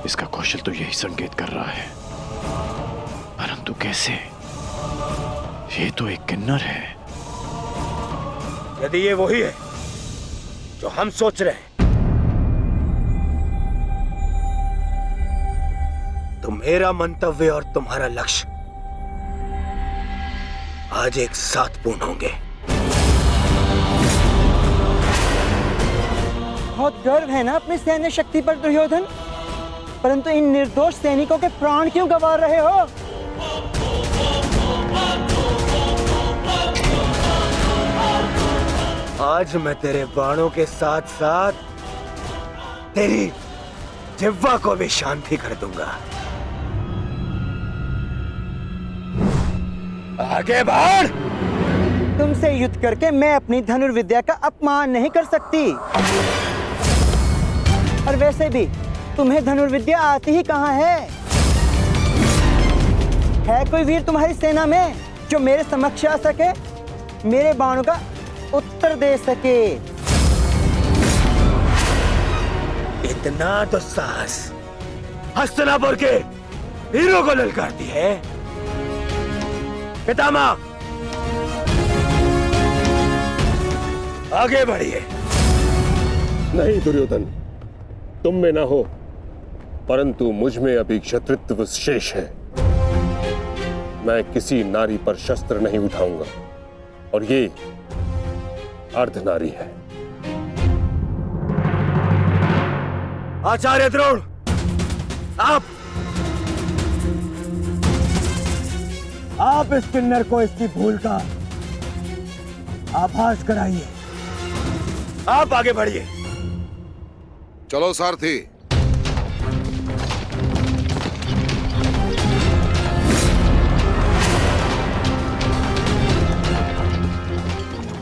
इसका कौशल तो यही संकेत कर रहा है, परंतु कैसे? ये तो एक किन्नर है। यदि ये वही है जो हम सोच रहे हैं, तो मेरा मंतव्य और तुम्हारा लक्ष्य आज एक साथ पूर्ण होंगे। बहुत गर्व है ना अपनी सैन्य शक्ति पर दुर्योधन, परंतु इन निर्दोष सैनिकों के प्राण क्यों गंवा रहे हो? आज मैं तेरे बाणों के साथ साथ तेरी जिह्वा को भी शांति कर दूंगा। आगे बढ़! तुमसे युद्ध करके मैं अपनी धनुर्विद्या का अपमान नहीं कर सकती। और वैसे भी तुम्हें धनुर्विद्या आती ही कहाँ है? है कोई वीर तुम्हारी सेना में जो मेरे समक्ष आ सके, मेरे बाणों का उत्तर दे सके? इतना तो साहस हस्तिनापुर के हीरो को ललकारती है। पितामह, आगे बढ़िए। नहीं दुर्योधन, तुम में ना हो, परंतु मुझ में अभी क्षत्रित्व शेष है। मैं किसी नारी पर शस्त्र नहीं उठाऊंगा, और ये अर्धनारी है। आचार्य द्रोण, आप इस किन्नर को इसकी भूल का आभास कराइए। आप आगे बढ़िए। चलो सारथी।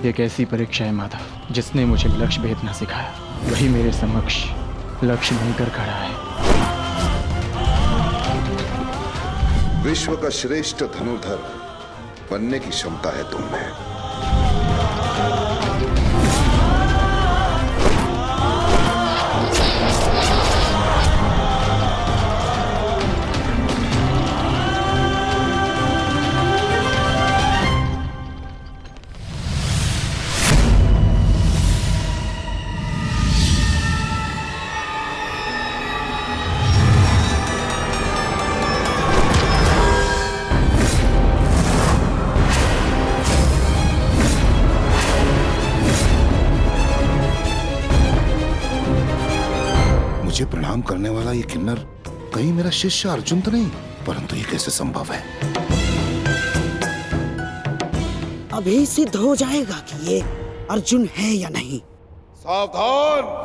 एक ऐसी परीक्षा है माधव, जिसने मुझे लक्ष्य भेदना सिखाया, वही मेरे समक्ष लक्ष्य बनकर खड़ा है। विश्व का श्रेष्ठ धनुर्धर बनने की क्षमता है तुम में। मुझे प्रणाम करने वाला ये किन्नर कहीं मेरा शिष्य अर्जुन तो नहीं? परंतु ये कैसे संभव है? अभी सिद्ध हो जाएगा कि ये अर्जुन है या नहीं। सावधान!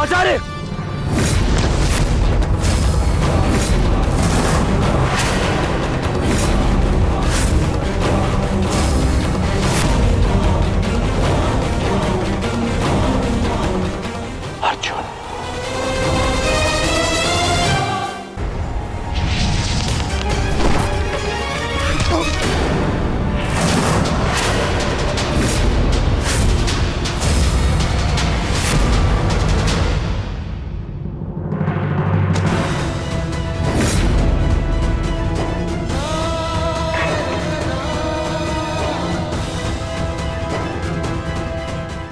आचार्य! अर्जुन,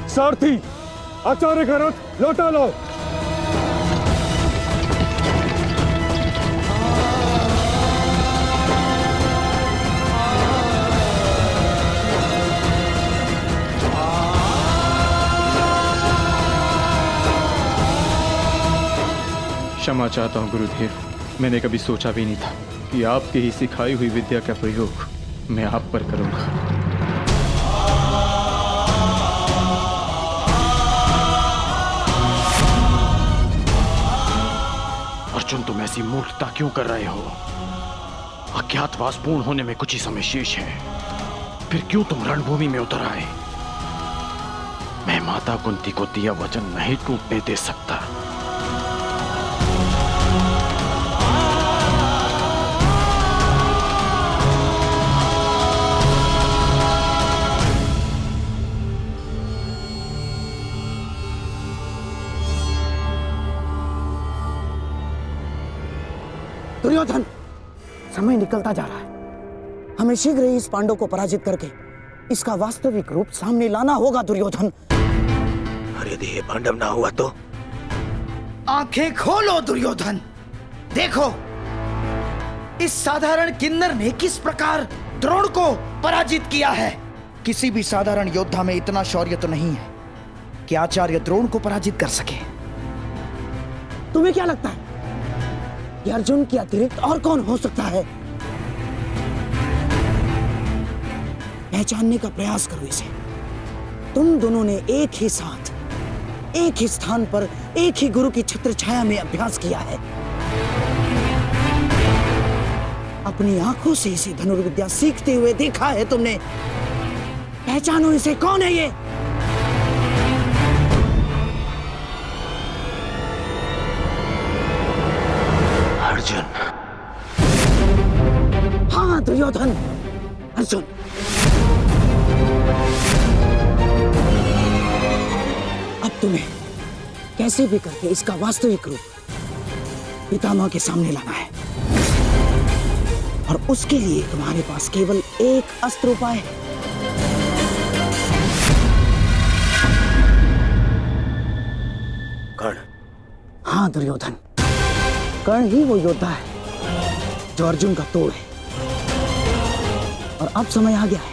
सारथी, आचार्य का रथ लौटा लो। क्षमा चाहता हूँ गुरुदेव, मैंने कभी सोचा भी नहीं था कि आपकी ही सिखाई हुई विद्या का प्रयोग मैं आप पर करूंगा। अर्जुन, तुम ऐसी मूर्खता क्यों कर रहे हो? अज्ञातवास पूर्ण होने में कुछ ही समय शेष है, फिर क्यों तुम रणभूमि में उतर आए? मैं माता कुंती को दिया वचन नहीं टूटने दे सकता। दुर्योधन, समय निकलता जा रहा है। हमें शीघ्र ही इस पांडव को पराजित करके इसका वास्तविक रूप सामने लाना होगा दुर्योधन। और यदि ये पांडव ना हुआ तो? आंखें खोलो दुर्योधन, देखो इस साधारण किन्नर ने किस प्रकार द्रोण को पराजित किया है। किसी भी साधारण योद्धा में इतना शौर्य तो नहीं है कि आचार्य द्रोण को पराजित कर सके। तुम्हें क्या लगता है कि अर्जुन के अतिरिक्त और कौन हो सकता है? पहचानने का प्रयास करो इसे। तुम दोनों ने एक ही साथ, एक ही स्थान पर, एक ही गुरु की छत्र छाया में अभ्यास किया है। अपनी आंखों से इसे धनुर्विद्या सीखते हुए देखा है तुमने। पहचानो इसे, कौन है ये? अर्जुन। हाँ दुर्योधन, अर्जुन। अब तुम्हें कैसे भी करके इसका वास्तविक रूप पितामह के सामने लाना है, और उसके लिए तुम्हारे पास केवल एक अस्त्र उपाय है। कर्ण। हाँ दुर्योधन, कर्ण ही वो योद्धा है जो अर्जुन का तोड़ है। और अब समय आ गया है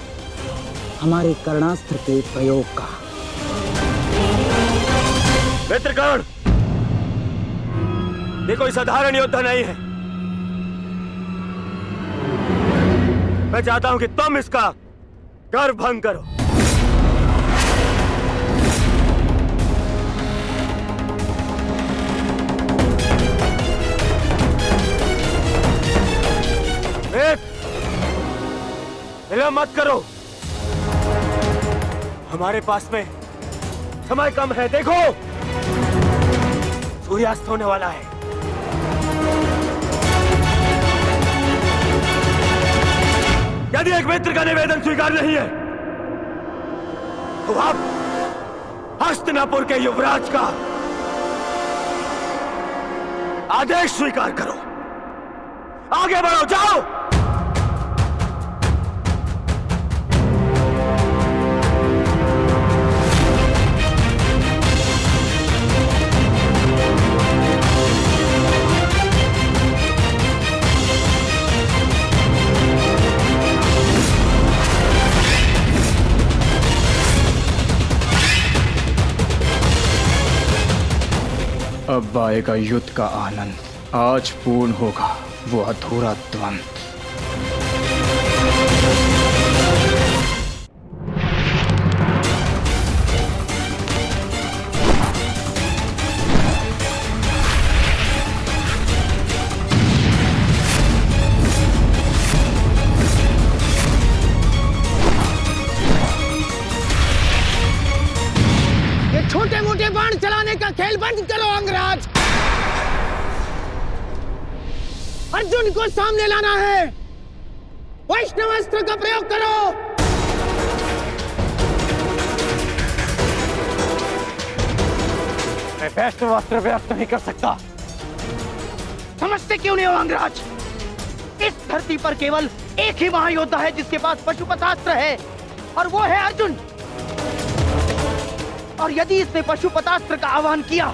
हमारे कर्णास्त्र के प्रयोग का। मित्र कर्ण, ये कोई साधारण योद्धा नहीं है। मैं चाहता हूं कि तुम इसका गर्व भंग करो। विलंब मत करो, हमारे पास में समय कम है। देखो सूर्यास्त होने वाला है। यदि एक मित्र का निवेदन स्वीकार नहीं है तो आप हस्तिनापुर के युवराज का आदेश स्वीकार करो। आगे बढ़ो, जाओ। अब आएगा युद्ध का आनंद। आज पूर्ण होगा वो अधूरा द्वंद्व। छोटे मोटे बाण चलाने का खेल बंद करो अंगराज। अर्जुन को सामने लाना है। वैष्णवास्त्र का प्रयोग करो। मैं वैष्णवास्त्र व्यक्त नहीं कर सकता। समझते क्यों नहीं हो अंगराज? इस धरती पर केवल एक ही महायोद्धा है जिसके पास पशुपतास्त्र है, और वो है अर्जुन। और यदि इसने पशुपतास्त्र का आह्वान किया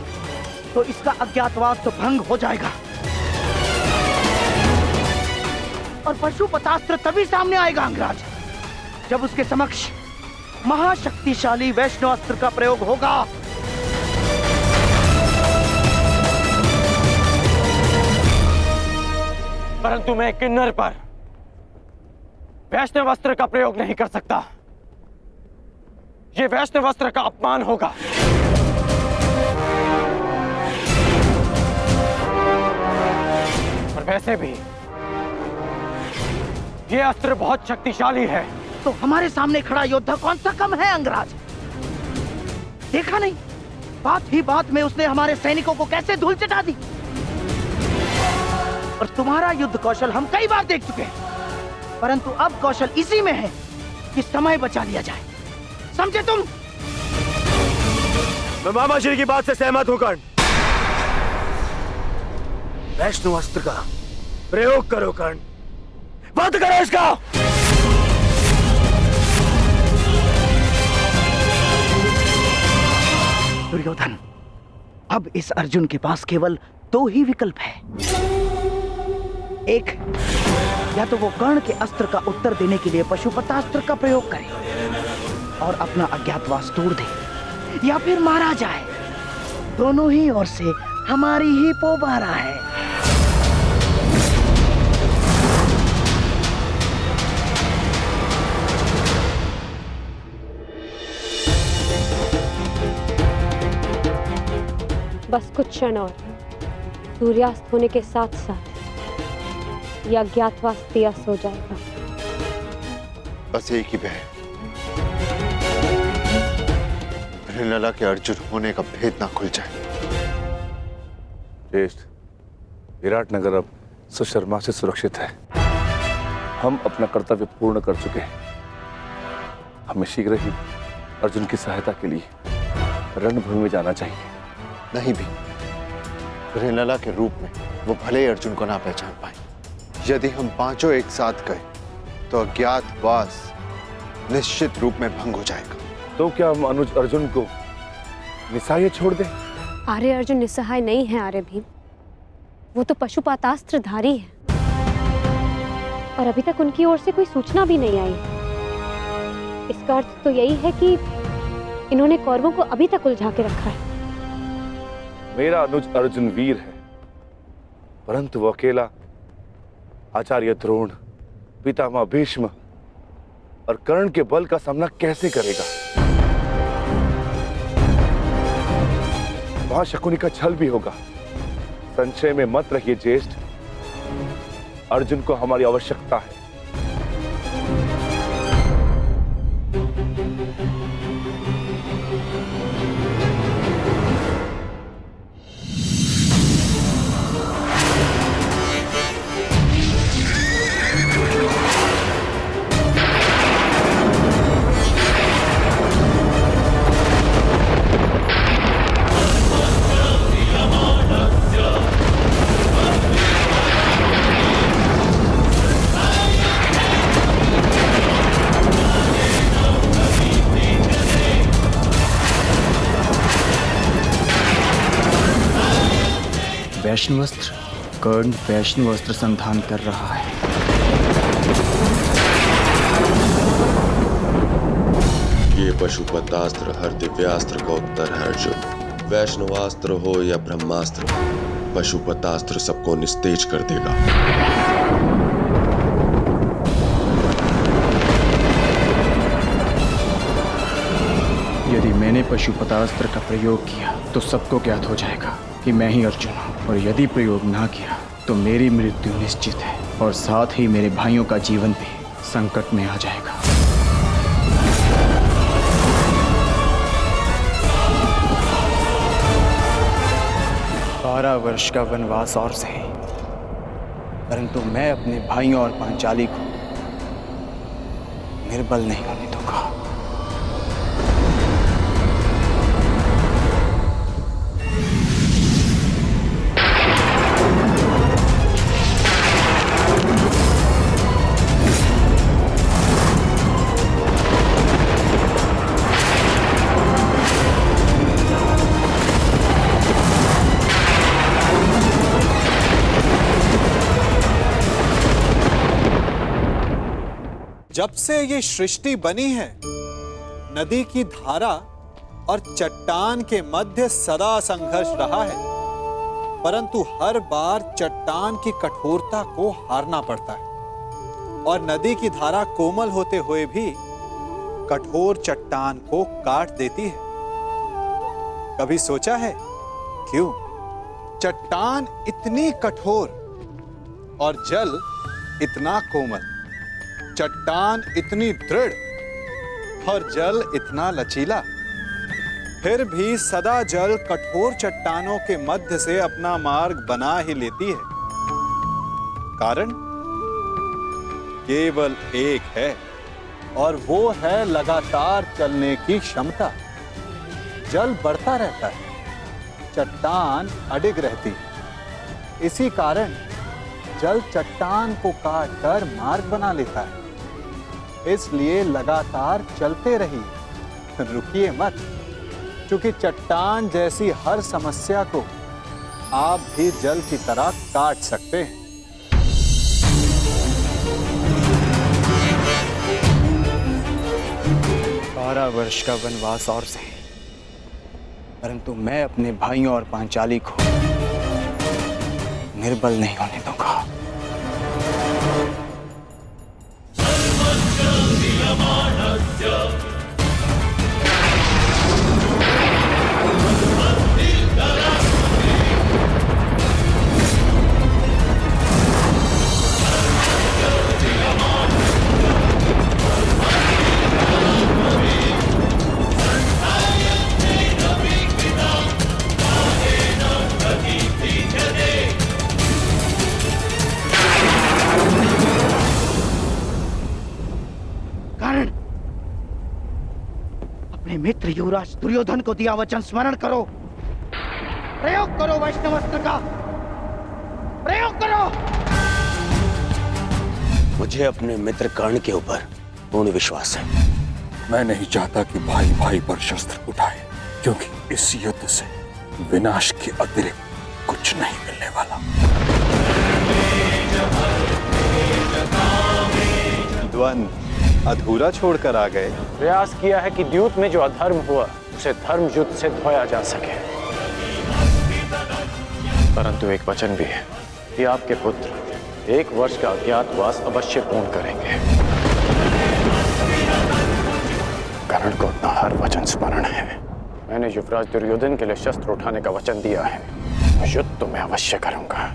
तो इसका अज्ञातवास तो भंग हो जाएगा, और पशुपतास्त्र तभी सामने आएगा अंगराज जब उसके समक्ष महाशक्तिशाली वैष्णवास्त्र का प्रयोग होगा। परंतु मैं किन्नर पर वैष्णवास्त्र का प्रयोग नहीं कर सकता। ये वैष्णवास्त्र का अपमान होगा। और वैसे भी ये अस्त्र बहुत शक्तिशाली है। तो हमारे सामने खड़ा योद्धा कौन सा कम है अंगराज? देखा नहीं, बात ही बात में उसने हमारे सैनिकों को कैसे धूल चटा दी। और तुम्हारा युद्ध कौशल हम कई बार देख चुके हैं, परंतु अब कौशल इसी में है कि समय बचा लिया जाए। समझे तुम? मैं मामा श्री की बात से सहमत हूं कर्ण। वैष्णवास्त्र का प्रयोग करो कर्ण, बंद करो इसका। दुर्योधन, अब इस अर्जुन के पास केवल दो ही विकल्प है। एक, या तो वो कर्ण के अस्त्र का उत्तर देने के लिए पशुपतास्त्र का प्रयोग करे और अपना अज्ञातवास तोड़ दे, या फिर मारा जाए। दोनों ही ओर से हमारी ही पोबारा है। बस कुछ क्षण और, सूर्यास्त होने के साथ साथ यह अज्ञातवास त्यास हो जाएगा। बस एक ही भय, हिरण्यला के अर्जुन होने का भेद ना खुल जाए। ज्येष्ठ, विराटनगर अब सुशर्मा से सुरक्षित है। हम अपना कर्तव्य पूर्ण कर चुके हैं। हमें शीघ्र ही अर्जुन की सहायता के लिए रणभूमि में जाना चाहिए। नहीं भी, हिरण्यला के रूप में वो भले ही अर्जुन को ना पहचान पाए। यदि हम पांचों एक साथ गए तो अज्ञातवास निश्चित रूप में भंग हो जाएगा। तो क्या हम अनुज अर्जुन को निस्सहाय छोड़ दें? आर्य अर्जुन निस्सहाय नहीं है आर्य भीम, वो तो पशुपतास्त्रधारी है, और अभी तक उनकी ओर से कोई सूचना भी नहीं आई। इसका अर्थ तो यही है कि इन्होंने कौरवों को अभी तक उलझा के रखा है। मेरा अनुज अर्जुन वीर है, परंतु वो अकेला आचार्य द्रोण, पितामह भीष्म और कर्ण के बल का सामना कैसे करेगा? वहां शकुनी का छल भी होगा। संशय में मत रहिए ज्येष्ठ, अर्जुन को हमारी आवश्यकता है। वैष्णवस्त्र, कर्ण वैष्णवस्त्र संधान कर रहा है। ये पशुपतास्त्र हर दिव्यास्त्र का उत्तर है अर्जुन। वैष्णवास्त्र हो या ब्रह्मास्त्र, पशुपतास्त्र सबको निस्तेज कर देगा। यदि मैंने पशुपतास्त्र का प्रयोग किया तो सबको ज्ञात हो जाएगा कि मैं ही अर्जुन हूँ, और यदि प्रयोग ना किया तो मेरी मृत्यु निश्चित है, और साथ ही मेरे भाइयों का जीवन भी संकट में आ जाएगा। 12 वर्ष का वनवास और सही, परंतु मैं अपने भाइयों और पांचाली को निर्बल नहीं होने दूंगा। जब से ये सृष्टि बनी है, नदी की धारा और चट्टान के मध्य सदा संघर्ष रहा है, परंतु हर बार चट्टान की कठोरता को हारना पड़ता है और नदी की धारा कोमल होते हुए भी कठोर चट्टान को काट देती है। कभी सोचा है क्यों चट्टान इतनी कठोर और जल इतना कोमल, चट्टान इतनी दृढ़ और जल इतना लचीला, फिर भी सदा जल कठोर चट्टानों के मध्य से अपना मार्ग बना ही लेती है? कारण केवल एक है, और वो है लगातार चलने की क्षमता। जल बढ़ता रहता है, चट्टान अडिग रहती है। इसी कारण जल चट्टान को काटकर मार्ग बना लेता है। इसलिए लगातार चलते रहिए, रुकिए मत, क्योंकि चट्टान जैसी हर समस्या को आप भी जल की तरह काट सकते हैं। बारह वर्ष का वनवास और सही, परंतु मैं अपने भाइयों और पांचाली को निर्बल नहीं होने दूंगा। मित्र युवराज दुर्योधन को दिया वचन स्मरण करो। प्रयोग करो वैष्णवास्त्र का, प्रयोग करो। मुझे अपने मित्र कर्ण के ऊपर पूर्ण विश्वास है। मैं नहीं चाहता कि भाई भाई पर शस्त्र उठाए, क्योंकि इस युद्ध से विनाश के अतिरिक्त कुछ नहीं मिलने वाला। द्वंद्व अधूरा छोड़कर आ गए। प्रयास किया है कि द्यूत में जो अधर्म हुआ उसे धर्म युद्ध से धोया जा सके, परंतु एक वचन भी है कि आपके पुत्र 1 वर्ष का अज्ञातवास अवश्य पूर्ण करेंगे। कर्ण को अपना हर वचन स्मरण है। मैंने युवराज दुर्योधन के लिए शस्त्र उठाने का वचन दिया है। युद्ध तो मैं अवश्य करूंगा,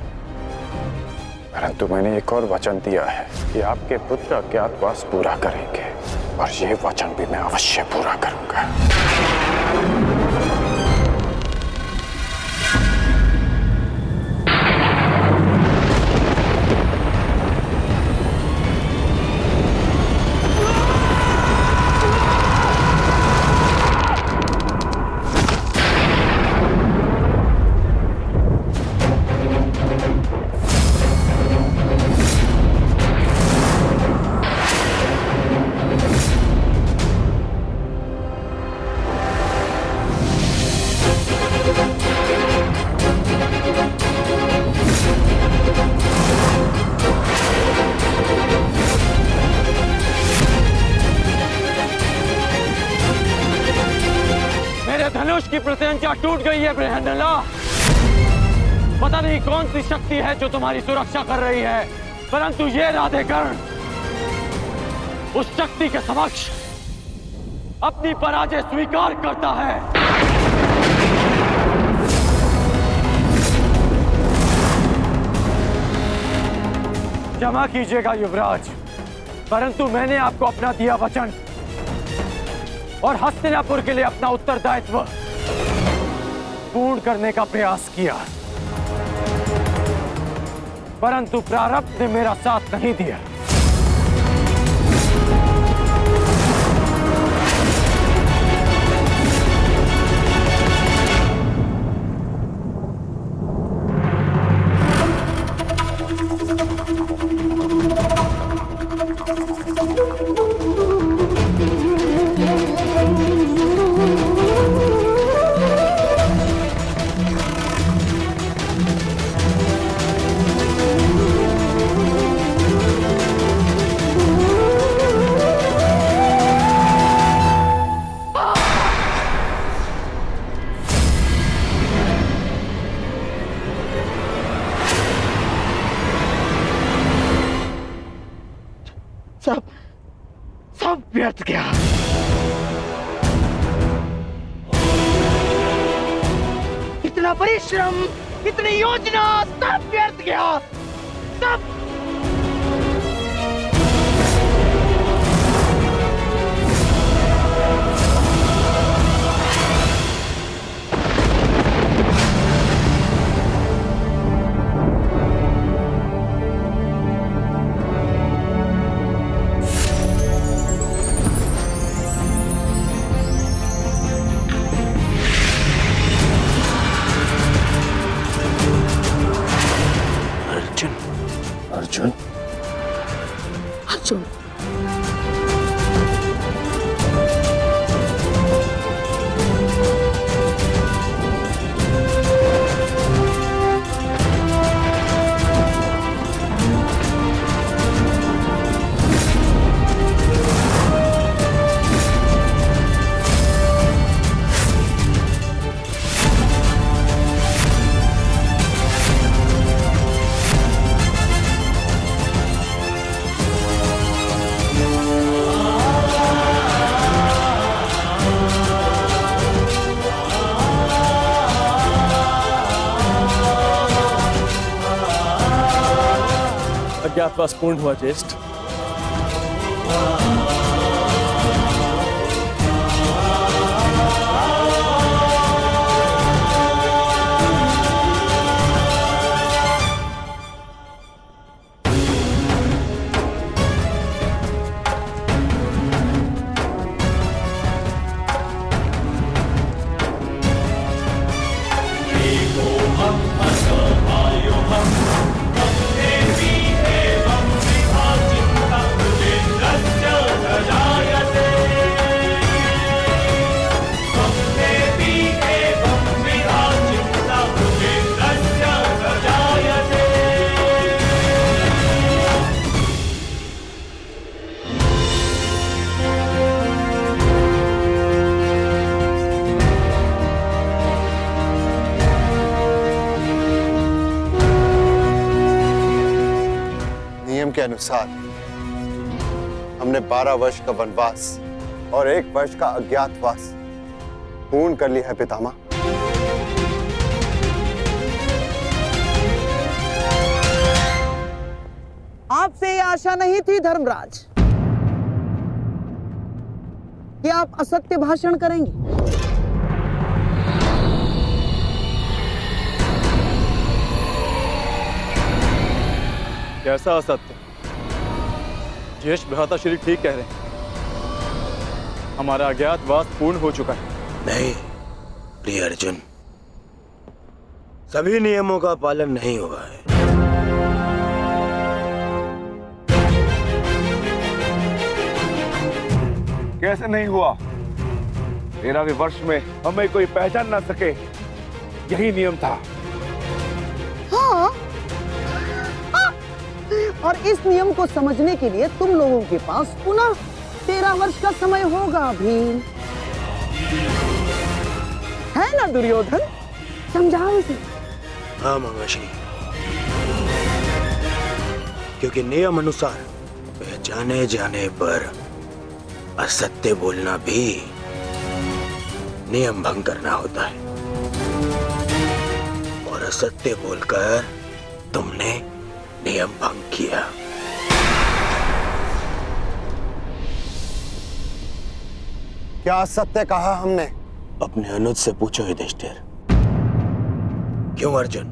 परंतु मैंने एक और वचन दिया है कि आपके पुत्र अज्ञातवास पूरा करेंगे, और ये वचन भी मैं अवश्य पूरा करूंगा। की प्रत्यंचा टूट गई है बृहन्नला। पता नहीं कौन सी शक्ति है जो तुम्हारी सुरक्षा कर रही है, परंतु ये राधेकर्ण उस शक्ति के समक्ष अपनी पराजय स्वीकार करता है। क्षमा कीजिएगा युवराज, परंतु मैंने आपको अपना दिया वचन और हस्तिनापुर के लिए अपना उत्तरदायित्व पूर्ण करने का प्रयास किया, परंतु प्रारब्ध ने मेरा साथ नहीं दिया। सब व्यर्थ गया। इतना परिश्रम, इतनी योजना, सब व्यर्थ गया। सब अर्जुन, अर्जुन, अज्ञातवास पूर्ण हुआ ज्येष्ठ। के अनुसार हमने 12 वर्ष का वनवास और 1 वर्ष का अज्ञातवास पूर्ण कर लिया है पितामह। आपसे ये आशा नहीं थी धर्मराज कि आप असत्य भाषण करेंगे। कैसा असत्य? ज्येष्ठ भ्राता श्री ठीक कह रहे हैं, हमारा अज्ञातवास पूर्ण हो चुका है। नहीं प्रिय अर्जुन, सभी नियमों का पालन नहीं हुआ है। कैसे नहीं हुआ? 13वें वर्ष में हमें कोई पहचान ना सके, यही नियम था। हाँ, और इस नियम को समझने के लिए तुम लोगों के पास पुनः 13 वर्ष का समय होगा भीम। है ना दुर्योधन? समझाओ उसे। हाँ मामाश्री, क्योंकि नियम अनुसार पहचाने जाने पर असत्य बोलना भी नियम भंग करना होता है, और असत्य बोलकर तुमने नियम भंग किया। क्या सत्य कहा हमने? अपने अनुज से पूछो युधिष्ठिर। क्यों अर्जुन,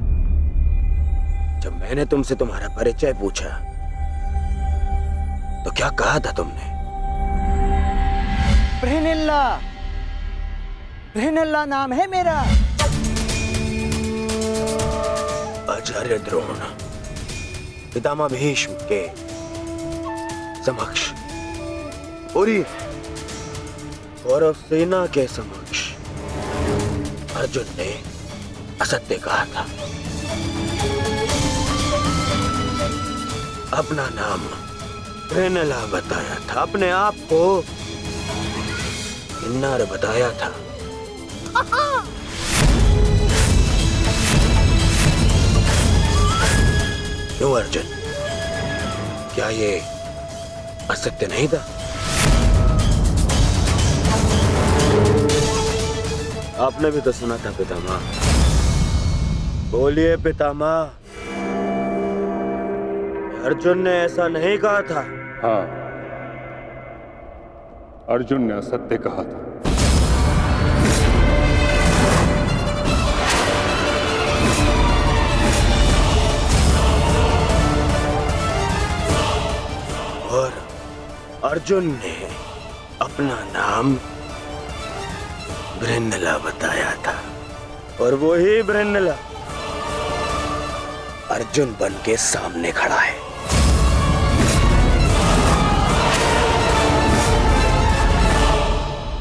जब मैंने तुमसे तुम्हारा परिचय पूछा तो क्या कहा था तुमने? बृहनिल्ला, बृहनिल्ला नाम है मेरा। आचार्य द्रोण पितामह भीष्म के समक्ष पूरी कौरव सेना के समक्ष अर्जुन ने असत्य कहा था। अपना नाम बृहनिल्ला बताया था, अपने आप को किन्नर बताया था। क्यों अर्जुन, क्या ये असत्य नहीं था? आपने भी तो सुना था पितामह। बोलिए पितामह, अर्जुन ने ऐसा नहीं कहा था? हाँ, अर्जुन ने असत्य कहा था। और अर्जुन ने अपना नाम बृहनिल्ला बताया था, और वही बृहनिल्ला अर्जुन बन के सामने खड़ा है।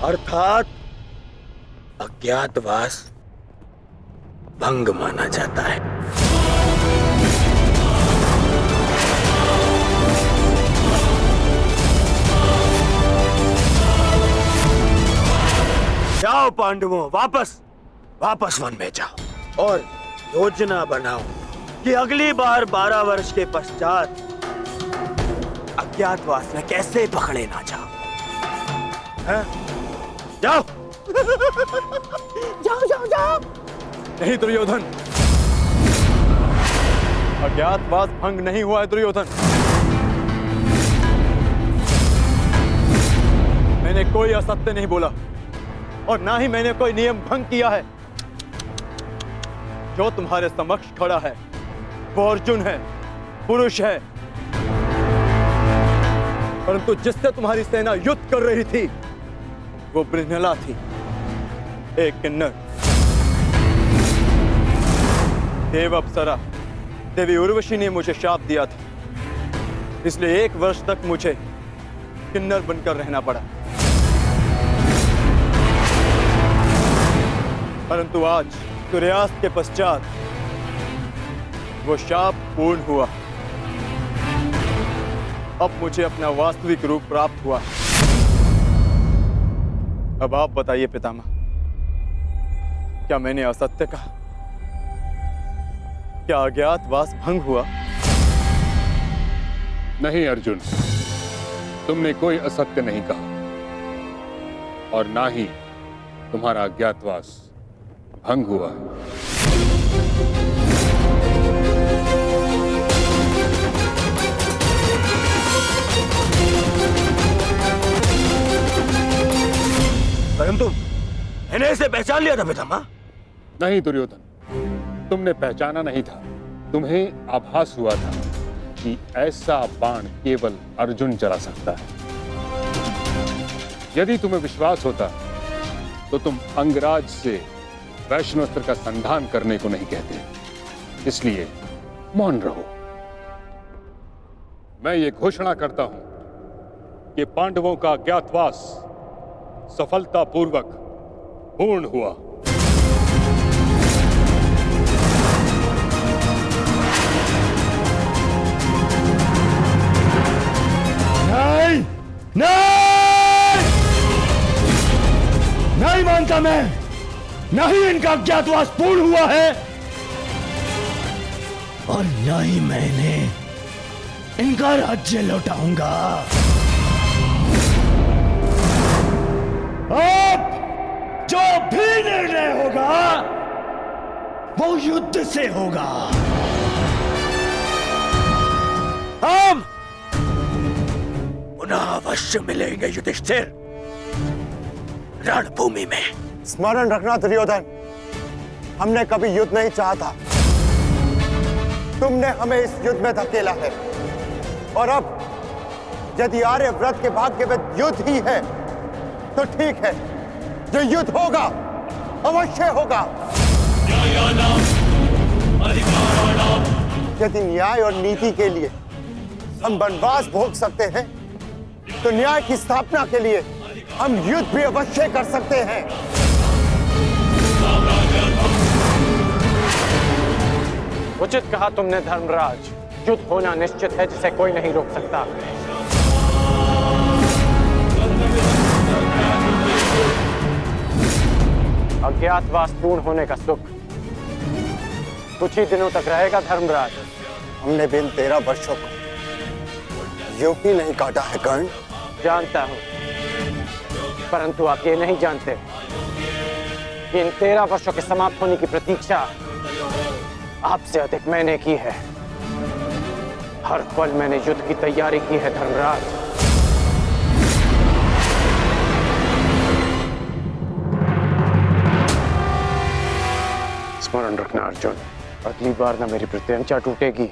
अर्थात अज्ञातवास भंग माना जाता है। जाओ पांडवों, वापस वन में जाओ और योजना बनाओ कि अगली बार 12 वर्ष के पश्चात अज्ञातवास में कैसे पकड़े ना जाओ। जाओ जाओ जाओ जाओ। नहीं दुर्योधन, अज्ञातवास भंग नहीं हुआ है दुर्योधन। मैंने कोई असत्य नहीं बोला और ना ही मैंने कोई नियम भंग किया है। जो तुम्हारे समक्ष खड़ा है वो अर्जुन है, पुरुष है, परंतु जिससे तुम्हारी सेना युद्ध कर रही थी वो बृहनिल्ला थी, एक किन्नर। देव अप्सरा देवी उर्वशी ने मुझे शाप दिया था, इसलिए 1 वर्ष तक मुझे किन्नर बनकर रहना पड़ा। परंतु आज सूर्यास्त के पश्चात वो शाप पूर्ण हुआ। अब मुझे अपना वास्तविक रूप प्राप्त हुआ। अब आप बताइए पितामह, क्या मैंने असत्य कहा? क्या अज्ञातवास भंग हुआ? नहीं अर्जुन, तुमने कोई असत्य नहीं कहा और ना ही तुम्हारा अज्ञातवास भंग हुआ। परंतु मैंने इसे पहचान लिया था पितामह। नहीं दुर्योधन, तुमने पहचाना नहीं था। तुम्हें आभास हुआ था कि ऐसा बाण केवल अर्जुन चला सकता है। यदि तुम्हें विश्वास होता तो तुम अंगराज से वैष्णोस्त्र का संधान करने को नहीं कहते। इसलिए मौन रहो। मैं ये घोषणा करता हूं कि पांडवों का अज्ञातवास सफलतापूर्वक पूर्ण हुआ। नहीं, नहीं, नहीं मानता मैं। न ही इनका अज्ञातवास पूर्ण हुआ है और न ही मैंने इनका राज्य लौटाऊंगा। अब जो भी निर्णय होगा वो युद्ध से होगा। हम पुनः अवश्य मिलेंगे युधिष्ठिर, रणभूमि में। स्मरण रखना दुर्योधन, हमने कभी युद्ध नहीं चाहा था। तुमने हमें इस युद्ध में धकेला है और अब यदि आर्यव्रत के भाग्य में युद्ध ही है तो ठीक है, जो युद्ध होगा अवश्य होगा। यदि न्याय और नीति के लिए हम वनवास भोग सकते हैं तो न्याय की स्थापना के लिए हम युद्ध भी अवश्य कर सकते हैं। उचित कहा तुमने धर्मराज, युद्ध होना निश्चित है जिसे कोई नहीं रोक सकता। अज्ञातवास पूर्ण होने का सुख कुछ ही दिनों तक रहेगा धर्मराज। हमने बिन 13 वर्षों को यूं ही नहीं काटा है कर्ण। जानता हूं, परंतु आप ये नहीं जानते कि इन 13 वर्षों के समाप्त होने की प्रतीक्षा आपसे अधिक मैंने की है। हर पल मैंने युद्ध की तैयारी की है धर्मराज। स्मरण रखना अर्जुन, अगली बार ना मेरी प्रत्यंचा टूटेगी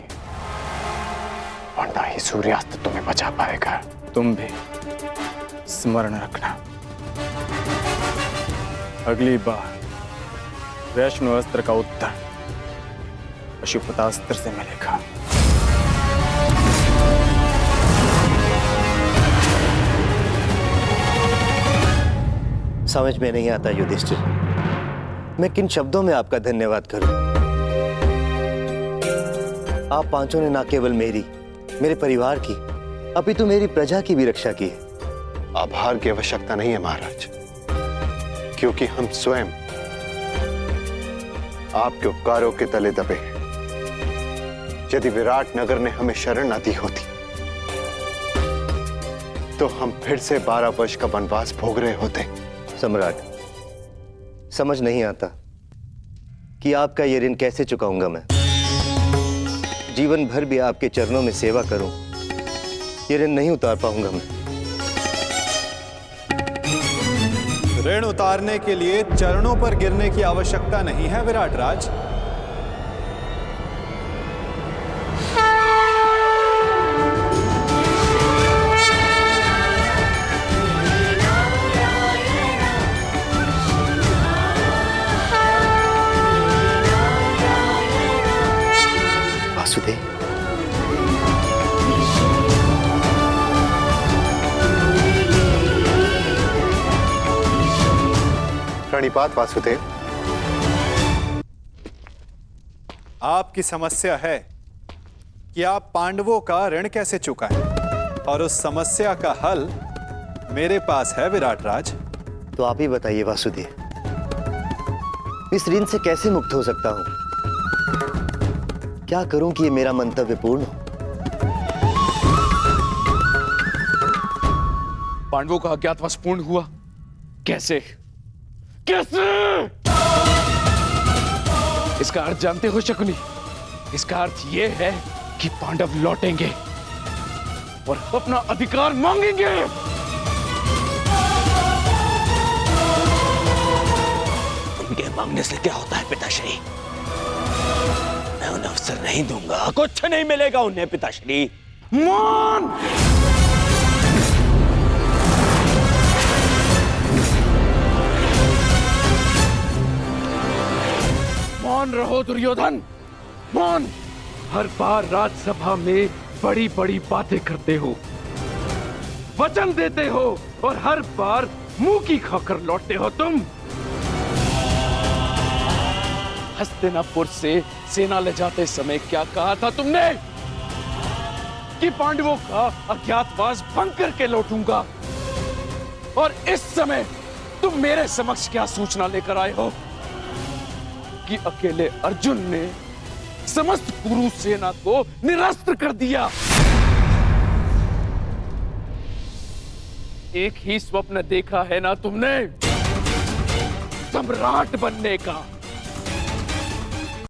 और ना ही सूर्यास्त तुम्हें बचा पाएगा। तुम भी स्मरण रखना, अगली बार वैष्णव अस्त्र का उत्तर पशुपतास्त्र से मिलेगा। समझ में नहीं आता युधिष्ठिर, मैं किन शब्दों में आपका धन्यवाद करूं। आप पांचों ने ना केवल मेरी, मेरे परिवार की, अपितु मेरी प्रजा की भी रक्षा की है। आभार की आवश्यकता नहीं है महाराज, क्योंकि हम स्वयं आपके उपकारों के तले दबे हैं। यदि विराट नगर ने हमें शरण न दी होती तो हम फिर से 12 वर्ष का वनवास भोग रहे होते। सम्राट, समझ नहीं आता कि आपका ये ऋण कैसे चुकाऊंगा मैं। जीवन भर भी आपके चरणों में सेवा करूं, ये ऋण नहीं उतार पाऊंगा मैं। ऋण उतारने के लिए चरणों पर गिरने की आवश्यकता नहीं है विराट राज। वासुदेव, प्रणिपात वासुदेव। आपकी समस्या है कि आप पांडवों का ऋण कैसे चुकाएं, और उस समस्या का हल मेरे पास है विराट राज। तो आप ही बताइए वासुदेव, इस ऋण से कैसे मुक्त हो सकता हूं? क्या करूं कि ये मेरा मंतव्य पूर्ण हो? पांडवों का अज्ञातवास पूर्ण हुआ कैसे? कैसे? इसका अर्थ जानते हो शकुनी? इसका अर्थ यह है कि पांडव लौटेंगे और अपना अधिकार मांगेंगे। उनके मांगने से क्या होता है पिताश्री? मैं उन्हें अवसर नहीं दूंगा, कुछ नहीं मिलेगा उन्हें पिताश्री। मान! मान रहो दुर्योधन, मान! हर बार राजसभा में बड़ी बड़ी बातें करते हो, वचन देते हो और हर बार मुंह की खाकर लौटते हो तुम। हस्तिनापुर से सेना ले जाते समय क्या कहा था तुमने? कि पांडवों का अज्ञातवास भंग करके लौटूंगा। और इस समय तुम मेरे समक्ष क्या सूचना लेकर आए हो? कि अकेले अर्जुन ने समस्त कुरु सेना को निरस्त्र कर दिया। एक ही स्वप्न देखा है ना तुमने, सम्राट बनने का।